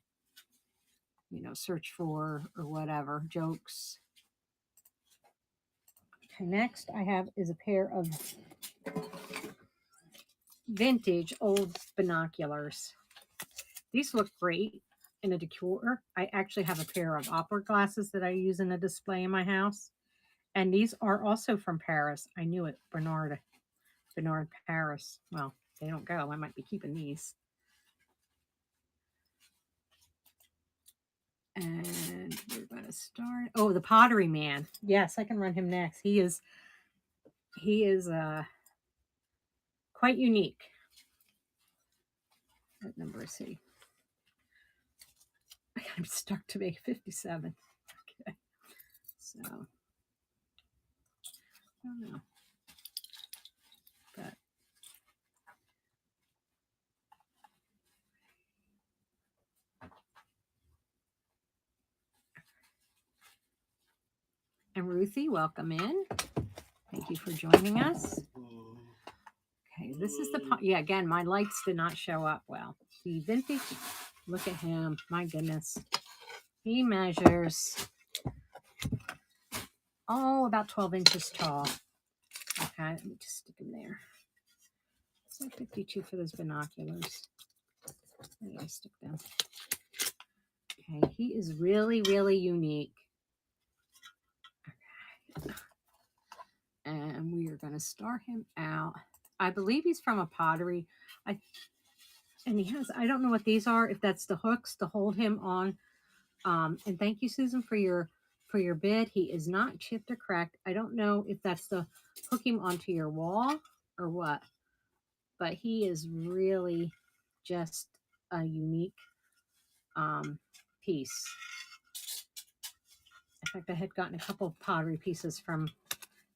you know, search for or whatever, jokes. Okay, next I have is a pair of vintage old binoculars. These look great in a decor. I actually have a pair of opera glasses that I use in a display in my house. And these are also from Paris. I knew it. Bernard Paris. Well, they don't go. I might be keeping these. And we're going to start. Oh, the Pottery Man. Yes, I can run him next. He is quite unique. What number is he? I'm stuck to make 57. Okay. So, I don't know. But and Ruthie, welcome in. Thank you for joining us. Okay, This is the, yeah, again, my lights did not show up well. The vintage, look at him. My goodness. He measures, about 12 inches tall. Okay, let me just stick him there. So 52 for those binoculars. There you stick them. Okay, he is really, really unique. Okay. And we are going to start him out. I believe he's from a pottery. And he has, I don't know what these are, if that's the hooks to hold him on. And thank you, Susan, for your bid. He is not chipped or cracked. I don't know if that's to hook him onto your wall or what, but he is really just a unique piece. In fact, I had gotten a couple of pottery pieces from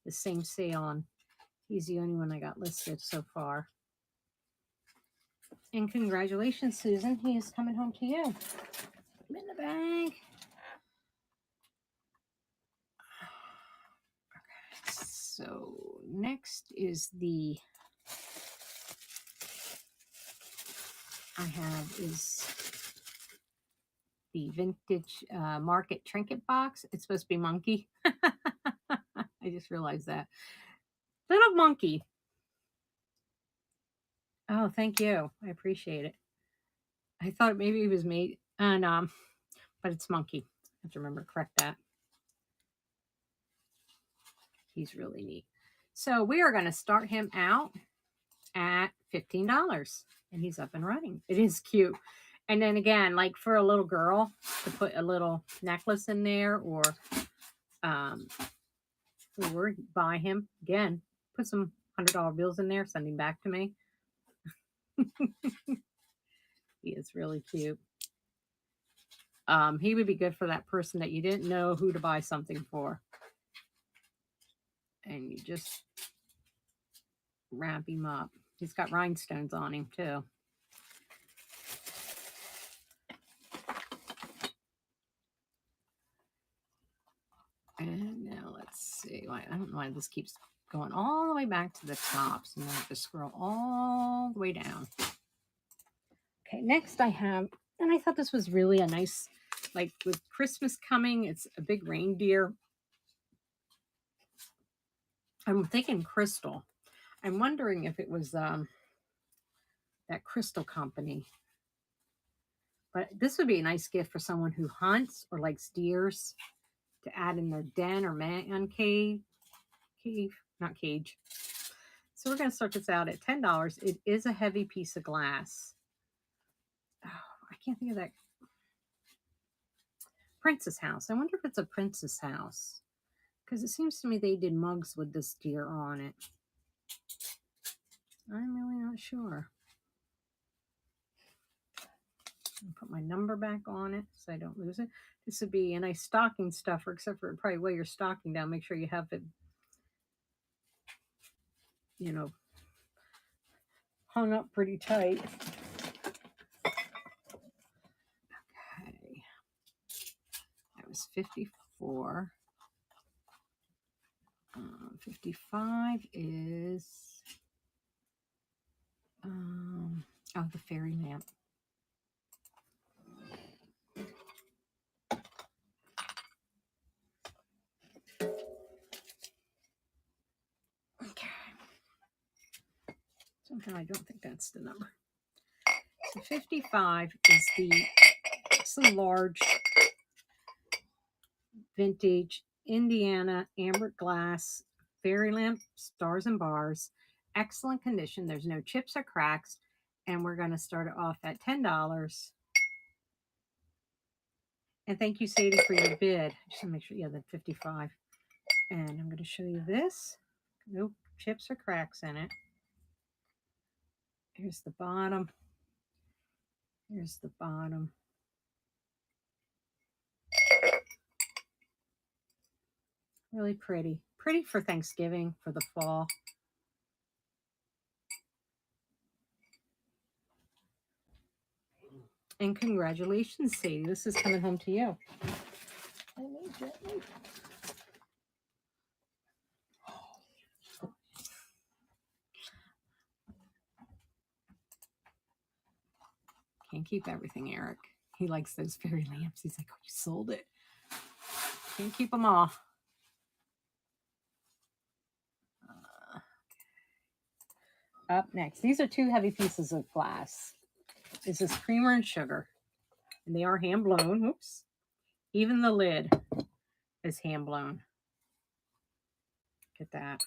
the same sale, and he's the only one I got listed so far. And congratulations, Susan. He is coming home to you. Put him in the bag. Okay, so next is the the vintage market trinket box. It's supposed to be monkey. I just realized that. Little monkey. Oh, thank you. I appreciate it. I thought maybe it was made, and but it's monkey. I have to remember to correct that. He's really neat. So we are going to start him out at $15, and he's up and running. It is cute. And then again, like for a little girl to put a little necklace in there, or buy him again, put some $100 bills in there, send him back to me. He is really cute. He would be good for that person that you didn't know who to buy something for. And you just wrap him up. He's got rhinestones on him too. And now let's see. I don't know why this keeps going all the way back to the top. So I'm going to have to scroll all the way down. Okay, next I have, and I thought this was really a nice, like with Christmas coming, it's a big reindeer. I'm thinking crystal. I'm wondering if it was that crystal company. But this would be a nice gift for someone who hunts or likes deers to add in their den or man cave, not cage. So we're going to start this out at $10. It is a heavy piece of glass. Oh, I can't think of that. Princess House. I wonder if it's a Princess House, because it seems to me they did mugs with this deer on it. I'm really not sure. I'll put my number back on it so I don't lose it. This would be a nice stocking stuffer, except for probably weigh your stocking down. Make sure you have it, you know, hung up pretty tight. Okay. That was 54. 55 is, the fairy lamp. Okay. Somehow I don't think that's the number. So 55 is the large vintage Indiana amber glass fairy lamp, stars and bars, excellent condition. There's no chips or cracks, and we're going to start it off at $10. And thank you, Sadie, for your bid. Just to make sure, yeah, the 55. And I'm going to show you this. No chips or cracks in it. Here's the bottom. Here's the bottom. Really pretty. Pretty for Thanksgiving, for the fall. And congratulations, Sadie. This is coming home to you. Can't keep everything, Eric. He likes those fairy lamps. He's like, oh, you sold it. Can't keep them all. Up next, these are 2 heavy pieces of glass. This is creamer and sugar, and they are hand blown. Oops. Even the lid is hand blown. Look at that.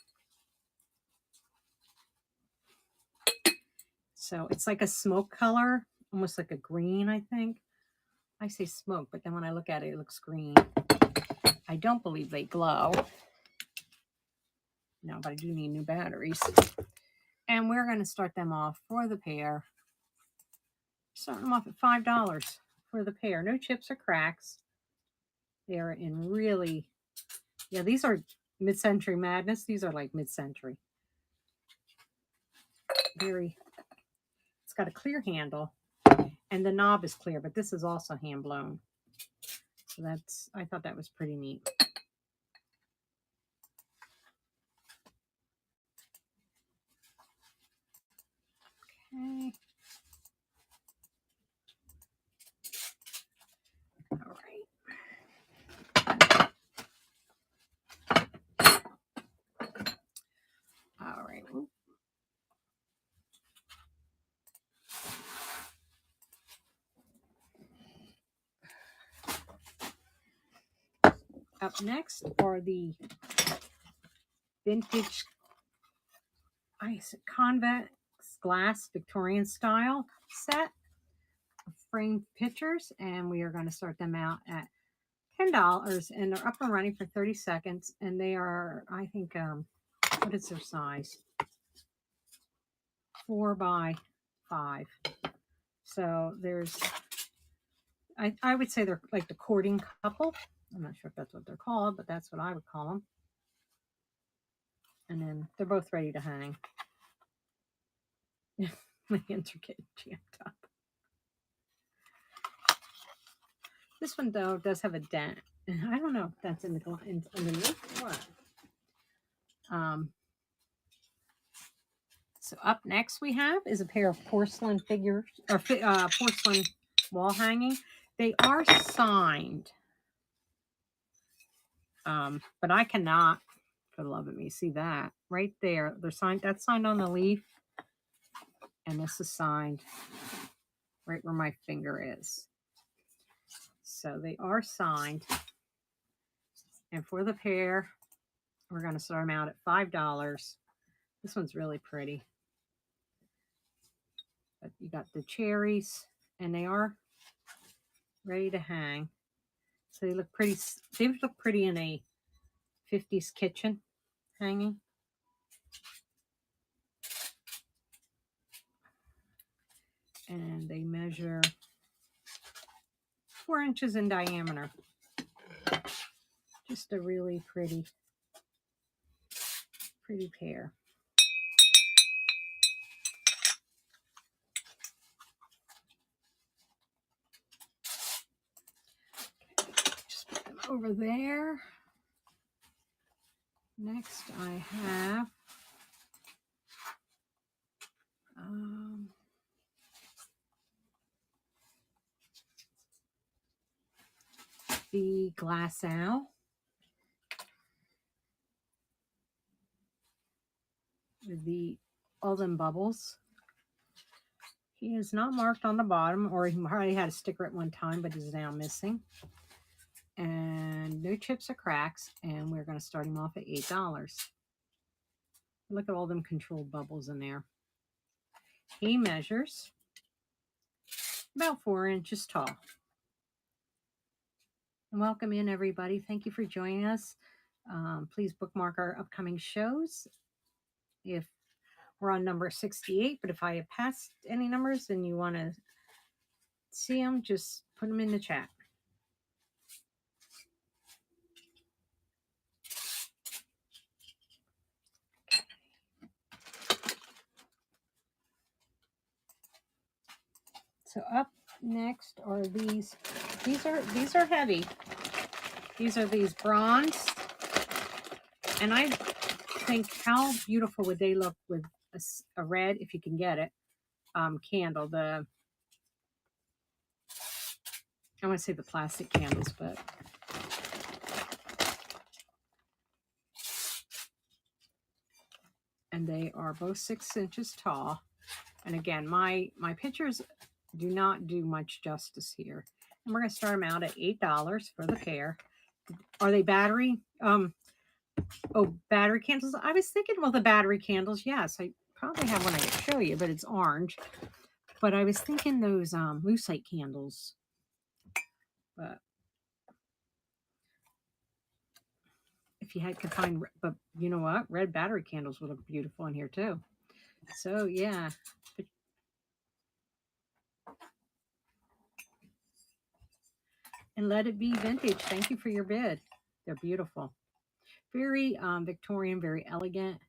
So it's like a smoke color, almost like a green, I think. I say smoke, but then when I look at it, it looks green. I don't believe they glow. No, but I do need new batteries. And we're going to start them off for the pair. Starting them off at $5 for the pair. No chips or cracks. They're in really, yeah, these are Mid-Century Madness. These are like mid-century. Very, it's got a clear handle. And the knob is clear, but this is also hand blown. So that's, I thought that was pretty neat. Okay. All right. All right. Ooh. Up next are the vintage convex glass Victorian style set of framed pictures, and we are going to start them out at $10, and they're up and running for 30 seconds, and they are, I think, what is their size? 4 by 5. So there's, I would say they're like the courting couple. I'm not sure if that's what they're called, but that's what I would call them. And then they're both ready to hang. My hands are getting jammed up. This one, though, does have a dent. I don't know if that's in the underneath or what. So up next we have is a pair of porcelain figures, or porcelain wall hanging. They are signed. But I cannot, for the love of me, see that right there. They're signed. That's signed on the leaf, and this is signed right where my finger is. So they are signed, and for the pair, we're going to start them out at $5. This one's really pretty. But you got the cherries, and they are ready to hang. So they look pretty. They would look pretty in a 50s kitchen hanging. And they measure 4 inches in diameter. Just a really pretty pair. Just put them over there. Next I have the glass owl. With all them bubbles. He is not marked on the bottom, or he probably had a sticker at one time, but is now missing. And no chips or cracks, and we're going to start him off at $8. Look at all them controlled bubbles in there. He measures about 4 inches tall. And welcome in, everybody. Thank you for joining us. Please bookmark our upcoming shows. If we're on number 68, but if I have passed any numbers and you want to see them, just put them in the chat. So up next are these. These are heavy. These are these bronze, and I think how beautiful would they look with a red, if you can get it, candle. I want to say the plastic candles, but and they are both 6 inches tall. And again, my pictures do not do much justice here. And we're going to start them out at $8 for the pair. Are they battery? Battery candles. I was thinking, well, the battery candles. Yes, I probably have one I could show you, but it's orange. But I was thinking those lucite candles. But if you could find, but you know what? Red battery candles would look beautiful in here too. So yeah. And Let It Be Vintage. Thank you for your bid. They're beautiful. Very Victorian, very elegant.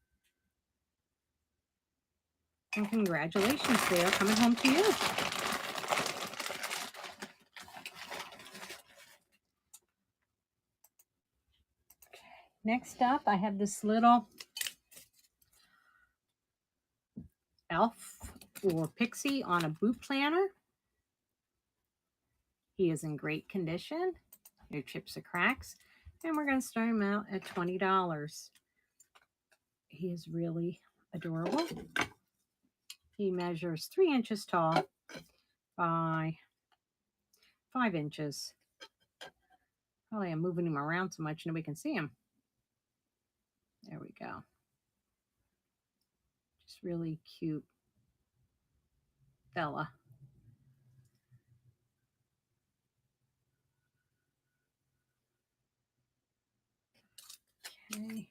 And congratulations, they are coming home to you. Next up, I have this little elf or pixie on a boot planner. He is in great condition. No chips or cracks. And we're going to start him out at $20. He is really adorable. He measures 3 inches tall by 5 inches. Probably I'm moving him around so much nobody can see him. There we go. Just really cute fella. Okay.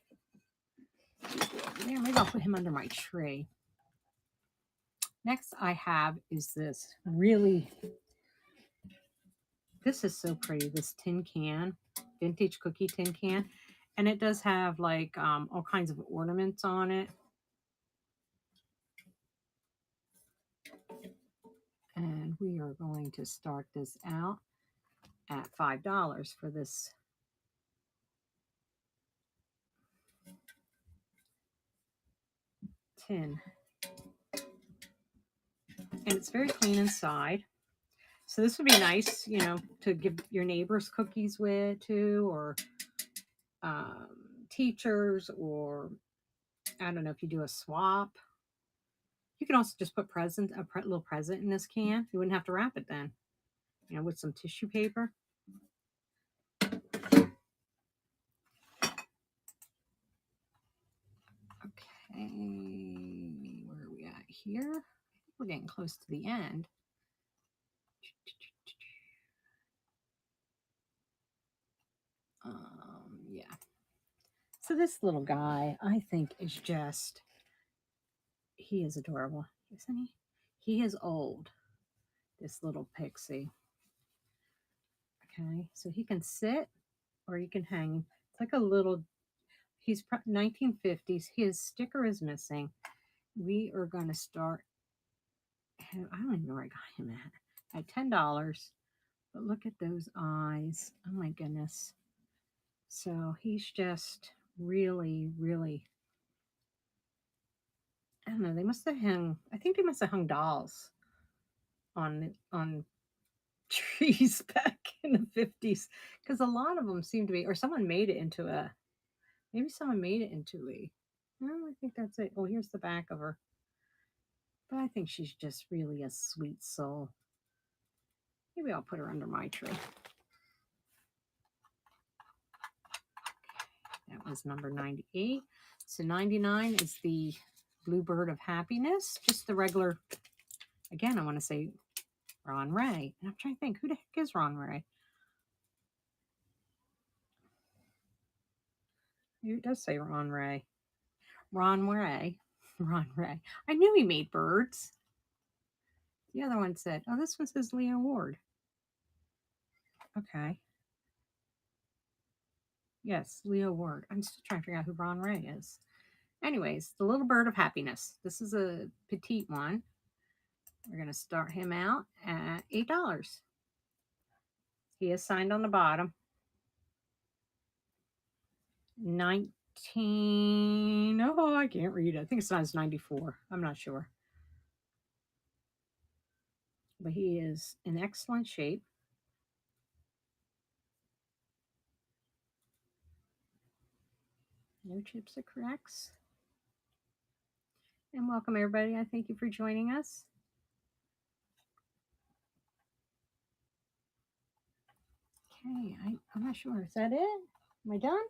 Yeah, maybe I'll put him under my tree. Next I have is this really, this is so pretty, this tin can, vintage cookie tin can. And it does have like all kinds of ornaments on it. And we are going to start this out at $5 for this tin. And it's very clean inside. So this would be nice, you know, to give your neighbors cookies with too, or teachers, or I don't know if you do a swap. You can also just put a little present in this can. You wouldn't have to wrap it then, you know, with some tissue paper. Okay, where are we at here? We're getting close to the end. Yeah. So this little guy, I think, is just, he is adorable, isn't he? He is old, this little pixie. Okay, so he can sit or you can hang. It's like a little, he's 1950s. His sticker is missing. We are going to start, I don't even know where I got him at $10. But look at those eyes. Oh my goodness. So he's just really, really, I don't know. They must have hung, I think they must have hung dolls on trees back in the 50s, because a lot of them seem to be, or someone made it into a, maybe someone made it into a, no, I think that's it. Oh, here's the back of her. But I think she's just really a sweet soul. Maybe I'll put her under my tree. That was number 98. So 99 is the Bluebird of Happiness. Just the regular, again, I want to say Ron Ray. And I'm trying to think, who the heck is Ron Ray? It does say Ron Ray. Ron Ray. Ron Ray. I knew he made birds. The other one said, oh, this one says Leo Ward. Okay. Yes, Leo Ward. I'm still trying to figure out who Ron Ray is. Anyways, the Little Bird of Happiness. This is a petite one. We're going to start him out at $8. He is signed on the bottom. 19. Oh, I can't read it. I think it's size 94. I'm not sure. But he is in excellent shape. No chips or cracks. And welcome everybody. I thank you for joining us. Okay, I'm not sure. Is that it? Am I done?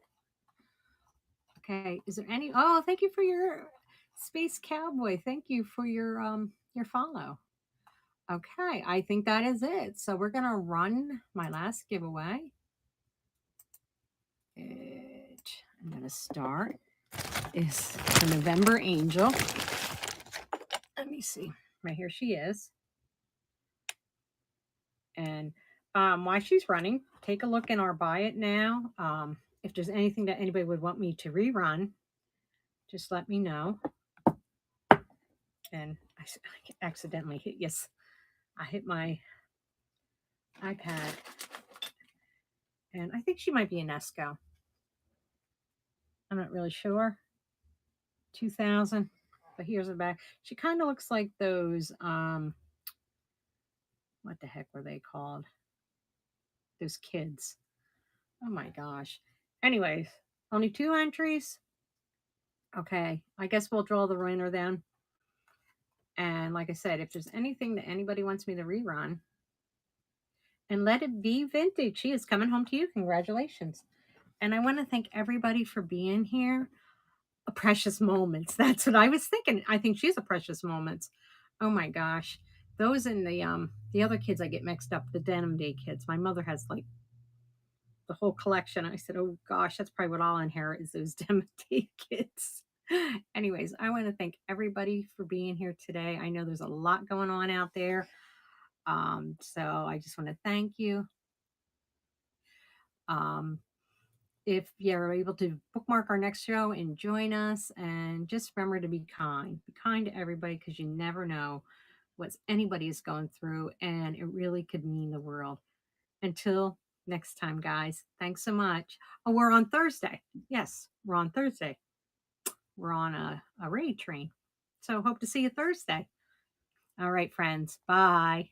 Okay. Is there any? Oh, thank you for your Space Cowboy. Thank you for your follow. Okay, I think that is it. So we're gonna run my last giveaway. I'm gonna start is the November Angel. Let me see. Right here she is. And while she's running, take a look in our buy it now. If there's anything that anybody would want me to rerun, just let me know. And I accidentally hit, yes, I hit my iPad. And I think she might be an Esco. I'm not really sure. 2000. But here's the back. She kind of looks like those, what the heck were they called? Those kids. Oh my gosh. Anyways, only 2 entries. Okay, I guess we'll draw the winner then. And like I said, if there's anything that anybody wants me to rerun, and let it be vintage. She is coming home to you. Congratulations. And I want to thank everybody for being here. A precious moments. That's what I was thinking. I think she's a precious moments. Oh my gosh. Those and the other kids I get mixed up, the Denim Day kids. My mother has like the whole collection. I said, oh gosh, that's probably what I'll inherit is those Denim Day kids. Anyways, I want to thank everybody for being here today. I know there's a lot going on out there. So I just want to thank you. If you're able to bookmark our next show and join us, and just remember to be kind. Be kind to everybody because you never know what anybody is going through, and it really could mean the world. Until next time, guys, thanks so much. Oh, we're on Thursday. Yes, we're on Thursday. We're on a raid train. So hope to see you Thursday. All right, friends. Bye.